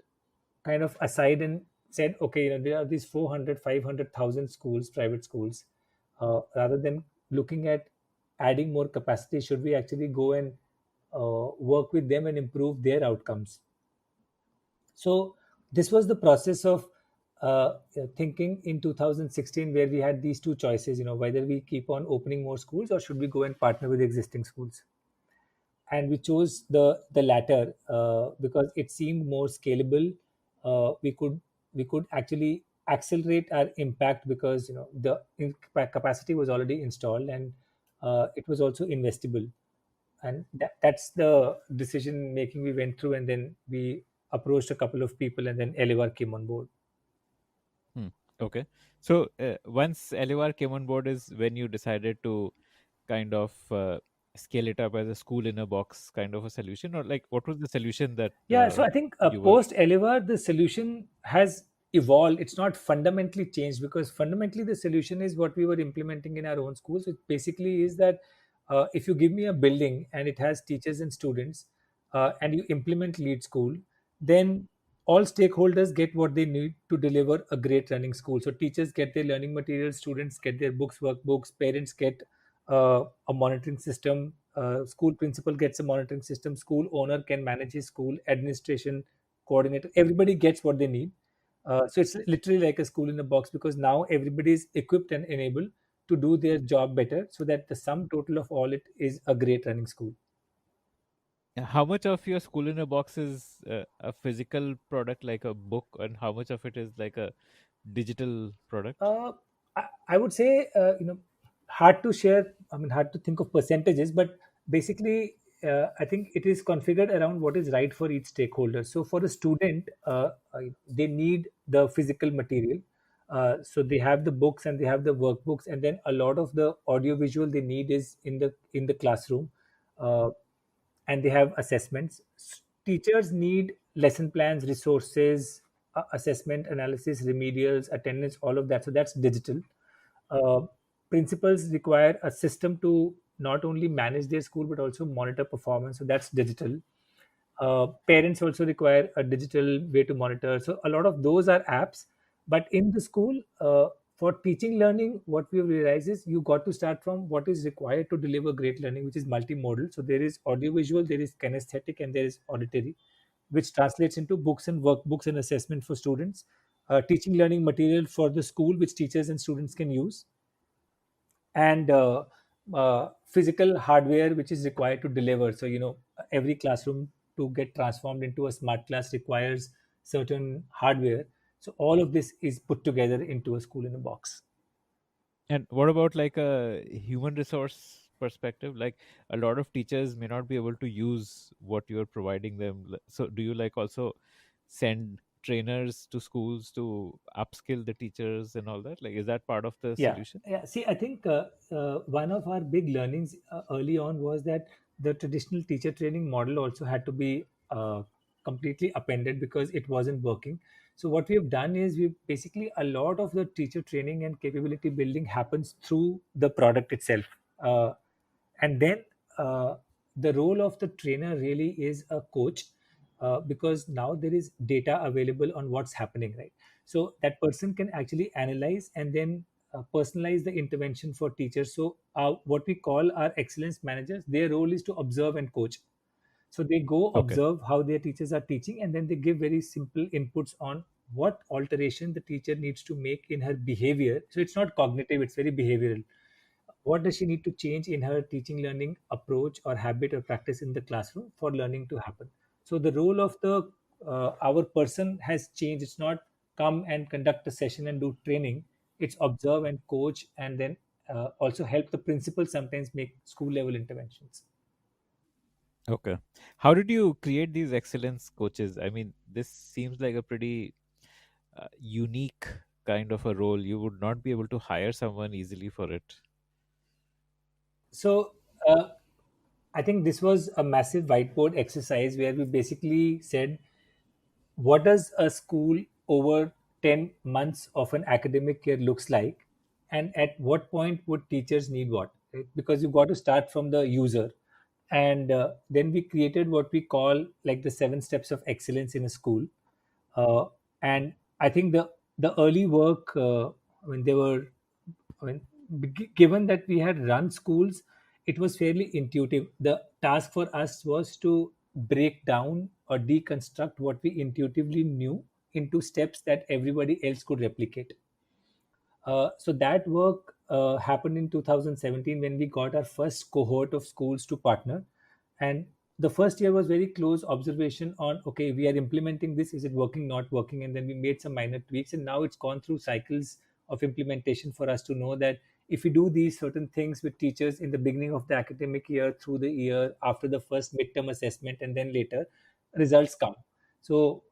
kind of aside and said, okay, there are these 400, 500,000 schools, private schools. Rather than looking at adding more capacity, should we actually go and work with them and improve their outcomes? So this was the process of thinking in 2016, where we had these two choices, whether we keep on opening more schools or should we go and partner with existing schools. And we chose the latter because it seemed more scalable. We could actually accelerate our impact because the capacity was already installed, and it was also investable. And that's the decision making we went through, and then we approached a couple of people, and then Elevar came on board. Hmm. Okay. So once LUR came on board is when you decided to kind of scale it up as a school in a box kind of a solution, or like what was the solution that Yeah, so I think you were? post Elevar, the solution has evolved. It's not fundamentally changed, because fundamentally the solution is what we were implementing in our own schools. It basically is that if you give me a building and it has teachers and students, and you implement lead school, then all stakeholders get what they need to deliver a great running school. So teachers get their learning materials, students get their books, workbooks, parents get a monitoring system, school principal gets a monitoring system, school owner can manage his school, administration, coordinator, everybody gets what they need. So it's literally like a school in a box, because now everybody is equipped and enabled to do their job better, so that the sum total of all it is a great running school. How much of your school in a box is a physical product like a book, and how much of it is like a digital product? Uh, I would say, hard to share. I mean, hard to think of percentages, but basically, I think it is configured around what is right for each stakeholder. So, for a student, they need the physical material. So they have the books and they have the workbooks, and then a lot of the audio visual they need is in the classroom. Uh, and they have assessments. Teachers need lesson plans, resources, assessment, analysis, remedials, attendance, all of that. So that's digital. Uh, Principals require a system to not only manage their school but also monitor performance. So that's digital. Parents also require a digital way to monitor. So a lot of those are apps. But in the school, for teaching learning, what we realize is you got to start from what is required to deliver great learning, which is multimodal. So there is audiovisual, there is kinesthetic, and there is auditory, which translates into books and workbooks and assessment for students, teaching learning material for the school, which teachers and students can use, and physical hardware which is required to deliver. So every classroom to get transformed into a smart class requires certain hardware. So all of this is put together into a school in a box. And what about like a human resource perspective? Like a lot of teachers may not be able to use what you're providing them. So do you like also send trainers to schools to upskill the teachers and all that? Like is that part of the Yeah, solution? yeah. See, I think one of our big learnings early on was that the traditional teacher training model also had to be completely upended because it wasn't working. So what we have done is we basically, a lot of the teacher training and capability building happens through the product itself. And then the role of the trainer really is a coach, because now there is data available on what's happening, right? So that person can actually analyze and then personalize the intervention for teachers. So what we call our excellence managers, their role is to observe and coach. So they go Okay. observe how their teachers are teaching, and then they give very simple inputs on what alteration the teacher needs to make in her behavior. So it's not cognitive, it's very behavioral. What does she need to change in her teaching learning approach or habit or practice in the classroom for learning to happen? So the role of the our person has changed. It's not come and conduct a session and do training. It's observe and coach, and then also help the principal sometimes make school level interventions. Okay. How did you create these excellence coaches? I mean, this seems like a pretty unique kind of a role. You would not be able to hire someone easily for it. So I think this was a massive whiteboard exercise where we basically said, what does a school over 10 months of an academic year looks like, and at what point would teachers need what, right? Because you've got to start from the user. And then we created what we call like the 7 steps of excellence in a school. uh, and I think the early work, when they were, I mean, given that we had run schools, it was fairly intuitive. The task for us was to break down or deconstruct what we intuitively knew into steps that everybody else could replicate. So that work happened in 2017 when we got our first cohort of schools to partner. And the first year was very close observation on, okay, we are implementing this, is it working, not working? And then we made some minor tweaks. And now it's gone through cycles of implementation for us to know that if we do these certain things with teachers in the beginning of the academic year, through the year, after the first midterm assessment, and then later, results come. So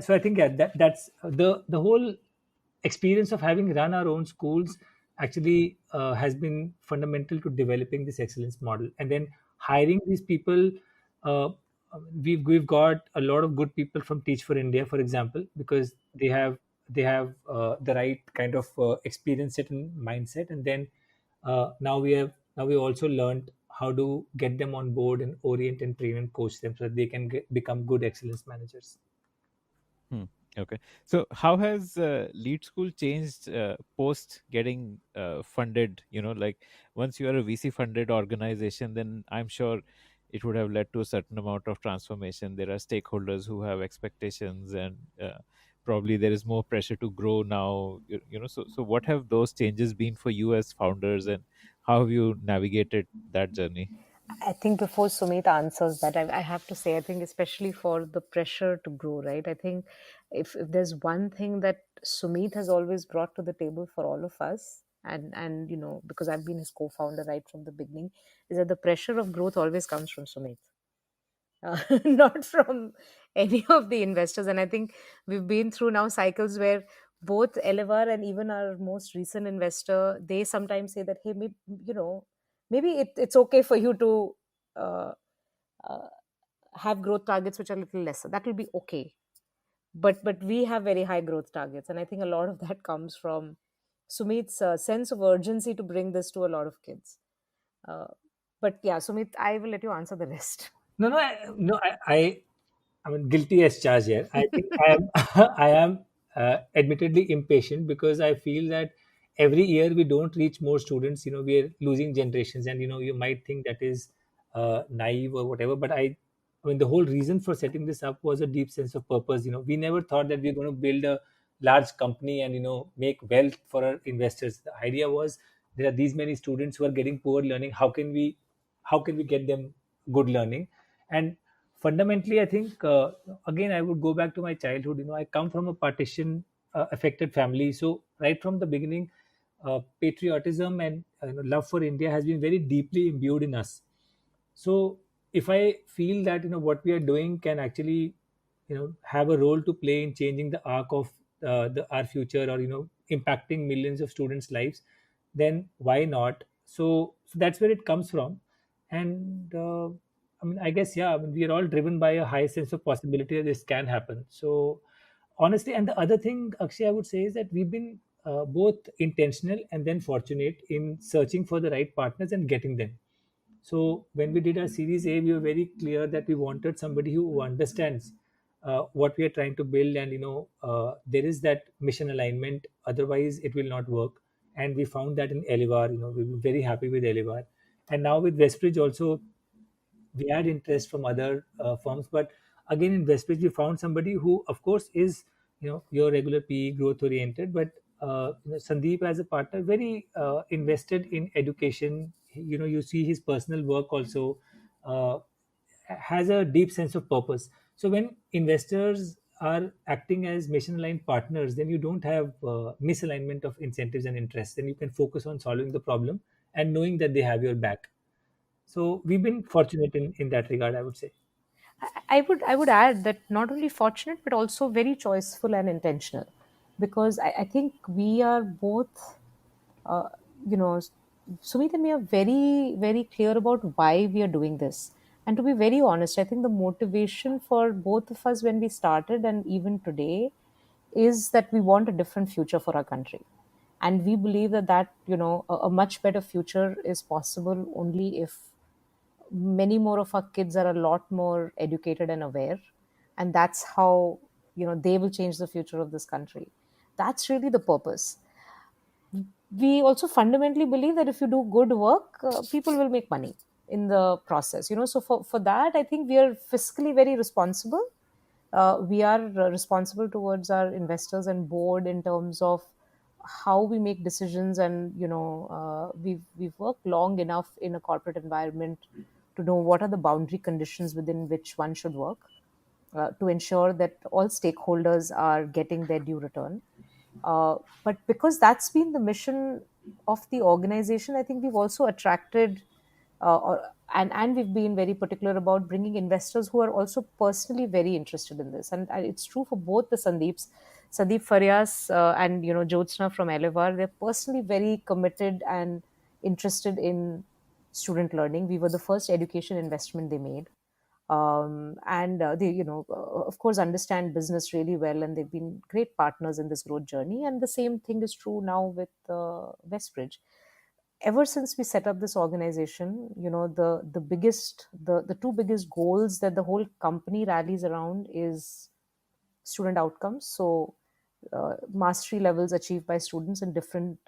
so I think, yeah, that's the whole experience of having run our own schools actually has been fundamental to developing this excellence model. And then hiring these people, uh, we've got a lot of good people from Teach for India, for example, because they have the right kind of experience set and mindset. And then now we also learned how to get them on board and orient and train and coach them so that they can become good excellence managers. Hmm. Okay. So, how has Lead School changed post getting funded? Like once you are a VC funded organization, then I'm sure it would have led to a certain amount of transformation. There are stakeholders who have expectations, and probably there is more pressure to grow now. So what have those changes been for you as founders, and how have you navigated that journey? I think before Sumit answers that, I have to say, I think especially for the pressure to grow, right? I think if there's one thing that Sumit has always brought to the table for all of us, and because I've been his co-founder right from the beginning, is that the pressure of growth always comes from Sumit, not from any of the investors. And I think we've been through now cycles where both Elevar and even our most recent investor, they sometimes say that, hey, maybe it's okay for you to uh, uh, have growth targets which are a little lesser. That will be okay. But we have very high growth targets, and I think a lot of that comes from Sumit's sense of urgency to bring this to a lot of kids. Uh, but yeah, Sumit, I will let you answer the rest. No, no, I mean, guilty as charged here. I think I am, I am admittedly impatient because I feel that every year we don't reach more students. We are losing generations, and you might think that is naive or whatever. But I mean, the whole reason for setting this up was a deep sense of purpose. We never thought that we are going to build a large company and make wealth for our investors. The idea was there are these many students who are getting poor learning. How can we get them good learning? And fundamentally, I think, again, I would go back to my childhood. I come from a partition affected family, so right from the beginning, patriotism and love for India has been very deeply imbued in us. So if I feel that what we are doing can actually have a role to play in changing the arc of our future, or impacting millions of students lives, then why not? So that's where it comes from. And I mean, I guess, yeah, I mean, we are all driven by a high sense of possibility that this can happen. So honestly, and the other thing, Akshay, I would say, is that we've been both intentional and then fortunate in searching for the right partners and getting them. So when we did our Series A, we were very clear that we wanted somebody who understands what we are trying to build, and there is that mission alignment. Otherwise, it will not work. And we found that in Elivar. We were very happy with Elivar, and now with Westbridge also, we had interest from other firms. But again, in Westbridge, we found somebody who, of course, is your regular PE growth oriented, but Sandeep as a partner, very invested in education. You see his personal work also uh, has a deep sense of purpose. So when investors are acting as mission aligned partners, then you don't have misalignment of incentives and interests. Then you can focus on solving the problem and knowing that they have your back. So we've been fortunate in that regard, I would say. I would add that not only fortunate but also very choiceful and intentional, because I think we are both, uh, you know, Sumit and me are very very clear about why we are doing this. And to be very honest, I think the motivation for both of us when we started and even today is that we want a different future for our country, and we believe that a much better future is possible only if many more of our kids are a lot more educated and aware. And that's how they will change the future of this country. That's really the purpose. We also fundamentally believe that if you do good work, people will make money in the process. So for that, I think we are fiscally very responsible. We are responsible towards our investors and board in terms of how we make decisions. And we've worked long enough in a corporate environment to know what are the boundary conditions within which one should work, to ensure that all stakeholders are getting their due return. But because that's been the mission of the organization, I think we've also attracted, and we've been very particular about bringing investors who are also personally very interested in this. And it's true for both the Sandeep Farias and Jyotsna from Elevar. They're personally very committed and interested in student learning. We were the first education investment they made. And they of course understand business really well, and they've been great partners in this growth journey. And the same thing is true now with Westbridge. Ever since we set up this organization, the two biggest goals that the whole company rallies around is student outcomes. So mastery levels achieved by students in different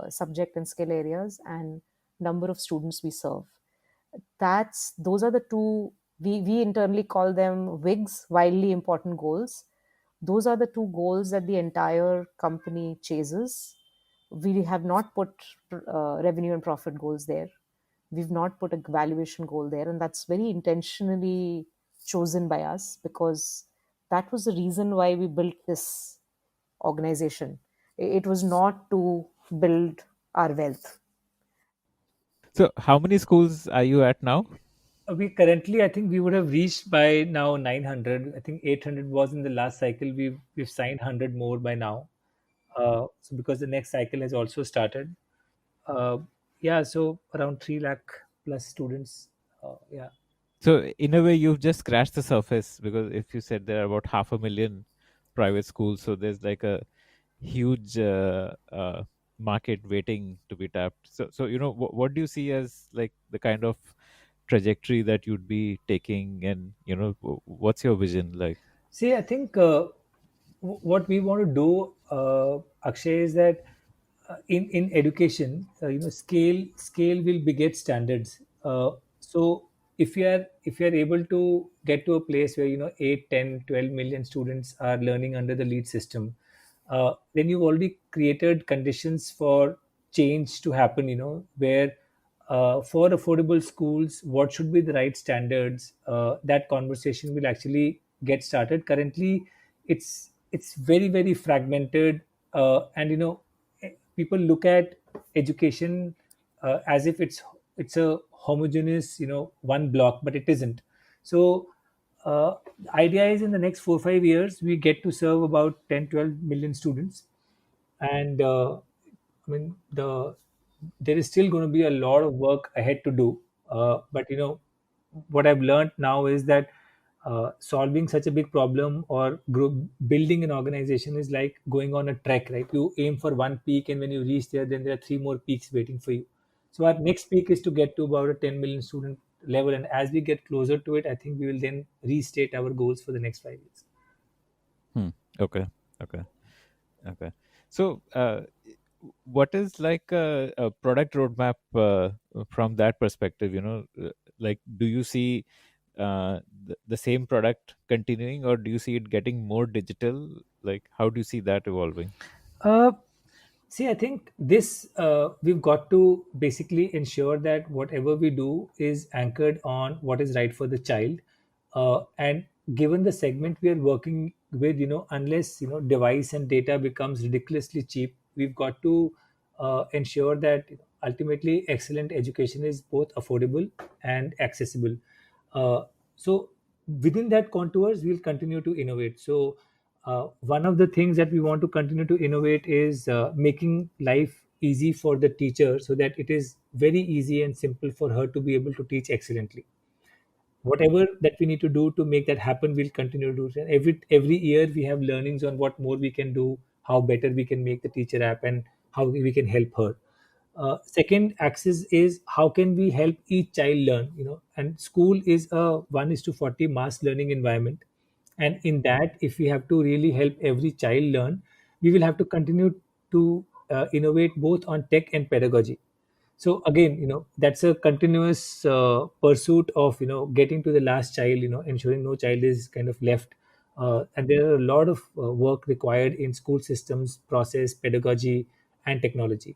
subject and skill areas, and number of students we serve. Those are the two, we internally call them WIGs, wildly important goals. Those are the two goals that the entire company chases. We have not put revenue and profit goals there. We've not put a valuation goal there, and that's very intentionally chosen by us, because that was the reason why we built this organization. It was not to build our wealth. So, how many schools are you at now? We currently, I think we would have reached by now 900. I think 800 was in the last cycle. We've signed 100 more by now. So because the next cycle has also started. Uh, yeah, so around 3 lakh plus students. Yeah. So, in a way, you've just scratched the surface, because if you said there are about 500,000 private schools, so there's like a huge market waiting to be tapped. So what do you see as like the kind of trajectory that you'd be taking, and what's your vision like? See, I think what we want to do, Akshay, is that in education, scale will beget standards. So if you are able to get to a place where 8, 10, 12 million students are learning under the lead system, then you've already created conditions for change to happen. Where for affordable schools, what should be the right standards? That conversation will actually get started. Currently, it's very very fragmented, and people look at education as if it's a homogeneous one block, but it isn't. So the idea is in the next 4 5 years we get to serve about 10 12 million students. And I mean, there is still going to be a lot of work ahead to do. But what I've learned now is that solving such a big problem or building an organization is like going on a trek, right? You aim for one peak, and when you reach there, then there are three more peaks waiting for you. So our next peak is to get to about a 10 million student level, and as we get closer to it, I think we will then restate our goals for the next 5 years. Hmm. Okay. Okay. Okay. So, what is like a product roadmap from that perspective? Like, do you see the same product continuing, or do you see it getting more digital? Like, how do you see that evolving? Uh, See, I think this we've got to basically ensure that whatever we do is anchored on what is right for the child. And given the segment we are working with, unless device and data becomes ridiculously cheap, we've got to ensure that ultimately excellent education is both affordable and accessible. So within that contours, we'll continue to innovate. So one of the things that we want to continue to innovate is making life easy for the teacher, so that it is very easy and simple for her to be able to teach excellently. Whatever that we need to do to make that happen, we'll continue to do it. And every year we have learnings on what more we can do, how better we can make the teacher app, and how we can help her. Second axis is how can we help each child learn. And school is a 1:40 mass learning environment. And in that, if we have to really help every child learn, we will have to continue to innovate both on tech and pedagogy. So again, that's a continuous pursuit of getting to the last child, ensuring no child is kind of left. And there are a lot of work required in school systems, process, pedagogy, and technology.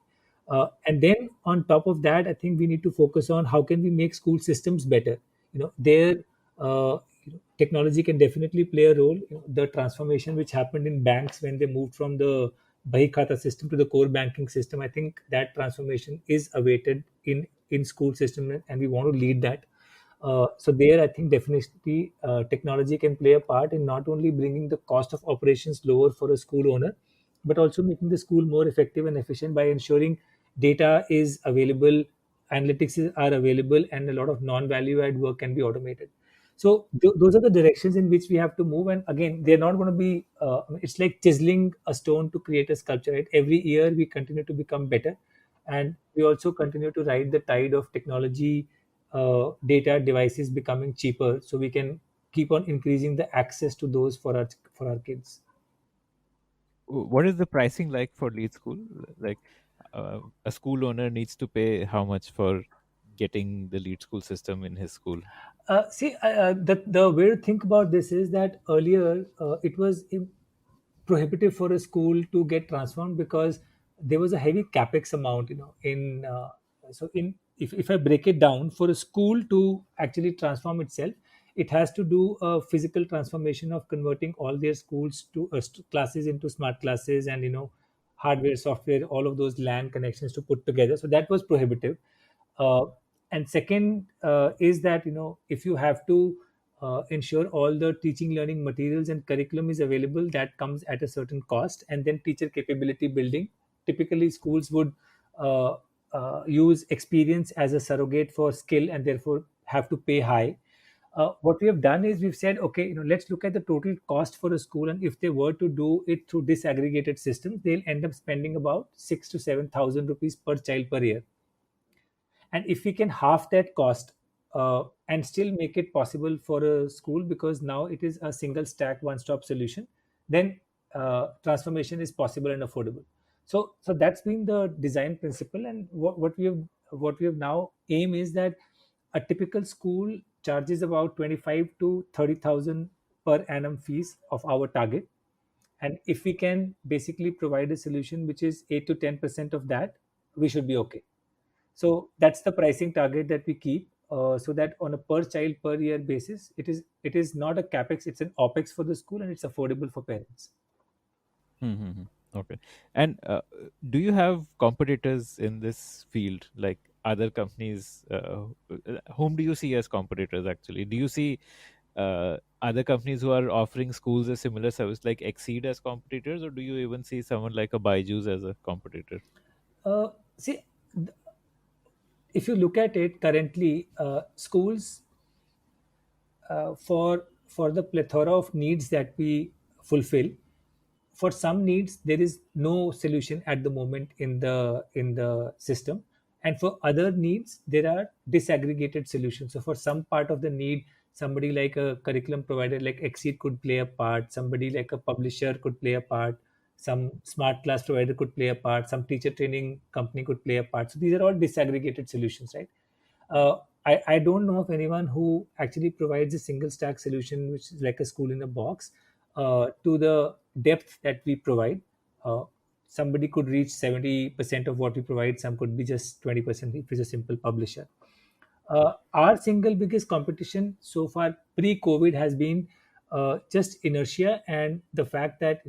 And then on top of that, I think we need to focus on how can we make school systems better. There, technology can definitely play a role. The transformation which happened in banks when they moved from the Bahi Khata system to the core banking system, I think that transformation is awaited in school system, and we want to lead that. So there, I think definitely technology can play a part in not only bringing the cost of operations lower for a school owner, but also making the school more effective and efficient by ensuring data is available, are available, and a lot of non-value add work can be automated. So those are the directions in which we have to move. And again, they're not going to be. It's like chiseling a stone to create a sculpture. Right? Every year we continue to become better, and we also continue to ride the tide of technology, data devices becoming cheaper, so we can keep on increasing the access to those for our kids. What is the pricing like for lead school? Like, a school owner needs to pay how much for getting the lead school system in his school? See, the way to think about this is that earlier it was prohibitive for a school to get transformed because there was a heavy capex amount, in so in if I break it down, for a school to actually transform itself, it has to do a physical transformation of converting all their schools to classes into smart classes, and hardware, software, all of those LAN connections to put together. So that was prohibitive. uh, and second is that if you have to ensure all the teaching learning materials and curriculum is available, that comes at a certain cost. And then teacher capability building, typically schools would uh, use experience as a surrogate for skill, and therefore have to pay high. What we have done is we've said, okay, let's look at the total cost for a school, and if they were to do it through disaggregated systems, they'll end up spending about 6 to 7 thousand rupees per child per year. And if we can half that cost, and still make it possible for a school, because now it is a single stack one stop solution, then transformation is possible and affordable. So that's been the design principle. And what we have now aim is that a typical school charges about 25 to 30,000 per annum fees of our target. And if we can basically provide a solution which is 8 to 10% of that, we should be okay. So that's the pricing target that we keep, so that on a per child per year basis, it is not a capex, it's an opex for the school, and it's affordable for parents. Mm-hmm. Okay. And do you have competitors in this field, like other companies? Whom do you see as competitors actually? Do you see other companies who are offering schools a similar service like Exceed as competitors, or do you even see someone like a Byju's as a competitor? See, if you look at it currently, schools, for the plethora of needs that we fulfill, for some needs there is no solution at the moment in the system, and for other needs there are disaggregated solutions. So for some part of the need, somebody like a curriculum provider like Exceed could play a part, somebody like a publisher could play a part, some smart class provider could play a part, some teacher training company could play a part. So these are all disaggregated solutions, right? I don't know of anyone who actually provides a single stack solution, which is like a school in a box, to the depth that we provide. Uh, Somebody could reach 70% of what we provide, some could be just 20% if it's a simple publisher. Our single biggest competition so far pre-COVID has been just inertia, and the fact that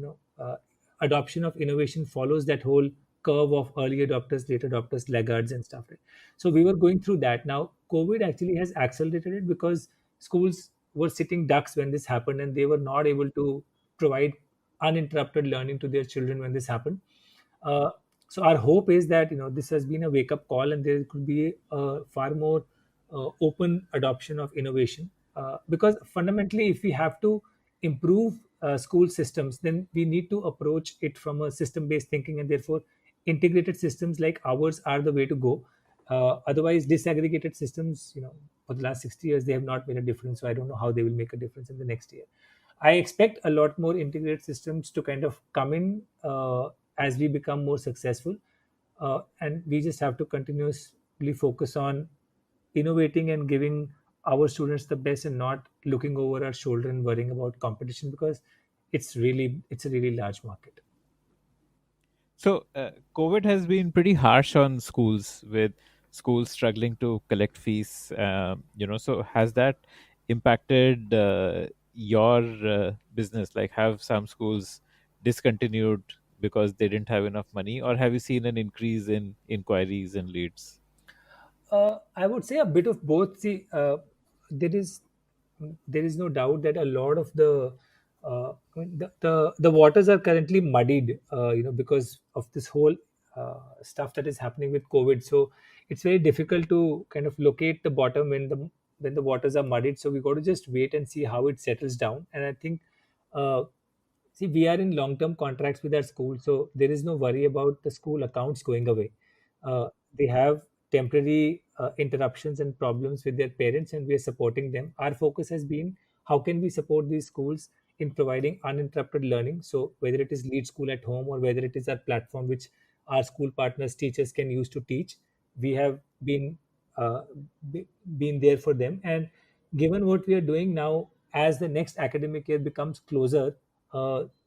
adoption of innovation follows that whole curve of early adopters, late adopters, laggards, and stuff. Right? So we were going through that. Now COVID actually has accelerated it because schools were sitting ducks when this happened, and they were not able to provide uninterrupted learning to their children when this happened. Uh, so our hope is that this has been a wake up call, and there could be a far more open adoption of innovation. Because fundamentally, if we have to improve school systems, then we need to approach it from a system based thinking, and therefore integrated systems like ours are the way to go. Otherwise, disaggregated systems, for the last 60 years, they have not made a difference. So I don't know how they will make a difference in the next year. I expect a lot more integrated systems to kind of come in as we become more successful, and we just have to continuously focus on innovating and giving our students the best, and not looking over our shoulder and worrying about competition, because it's a really large market. So, COVID has been pretty harsh on schools, with schools struggling to collect fees. So has that impacted your business? Like, have some schools discontinued because they didn't have enough money, or have you seen an increase in inquiries and leads? I would say a bit of both. See, there is there is no doubt that a lot of the waters are currently muddied, because of this whole stuff that is happening with COVID. So it's very difficult to kind of locate the bottom when the waters are muddied. So we got to just wait and see how it settles down. And I think, uh, see, we are in long-term contracts with our school, so there is no worry about the school accounts going away. Uh, they have temporary interruptions and problems with their parents, and we are supporting them. Our focus has been how can we support these schools in providing uninterrupted learning. So whether it is lead school at home, or whether it is our platform which our school partners teachers can use to teach, we have uh, been there for them. And given what we are doing now, as the next academic year becomes closer,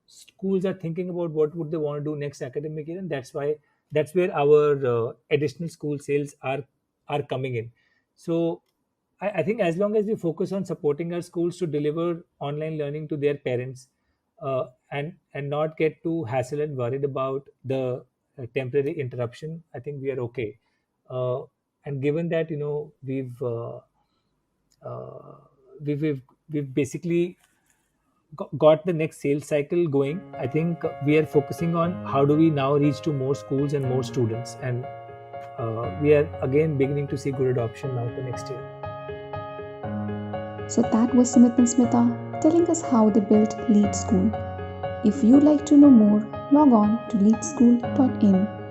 schools are thinking about what would they want to do next academic year, and that's where our additional school sales are coming in. So I think as long as we focus on supporting our schools to deliver online learning to their parents, and not get too hassle and worried about the temporary interruption, I think we are okay. uh, and given that, uh, we've basically got the next sales cycle going. I think we are focusing on how do we now reach to more schools and more students, and we are again beginning to see good adoption now for next year. So that was Sumit and Smita telling us how they built Lead School. If you'd like to know more, log on to leadschool.in.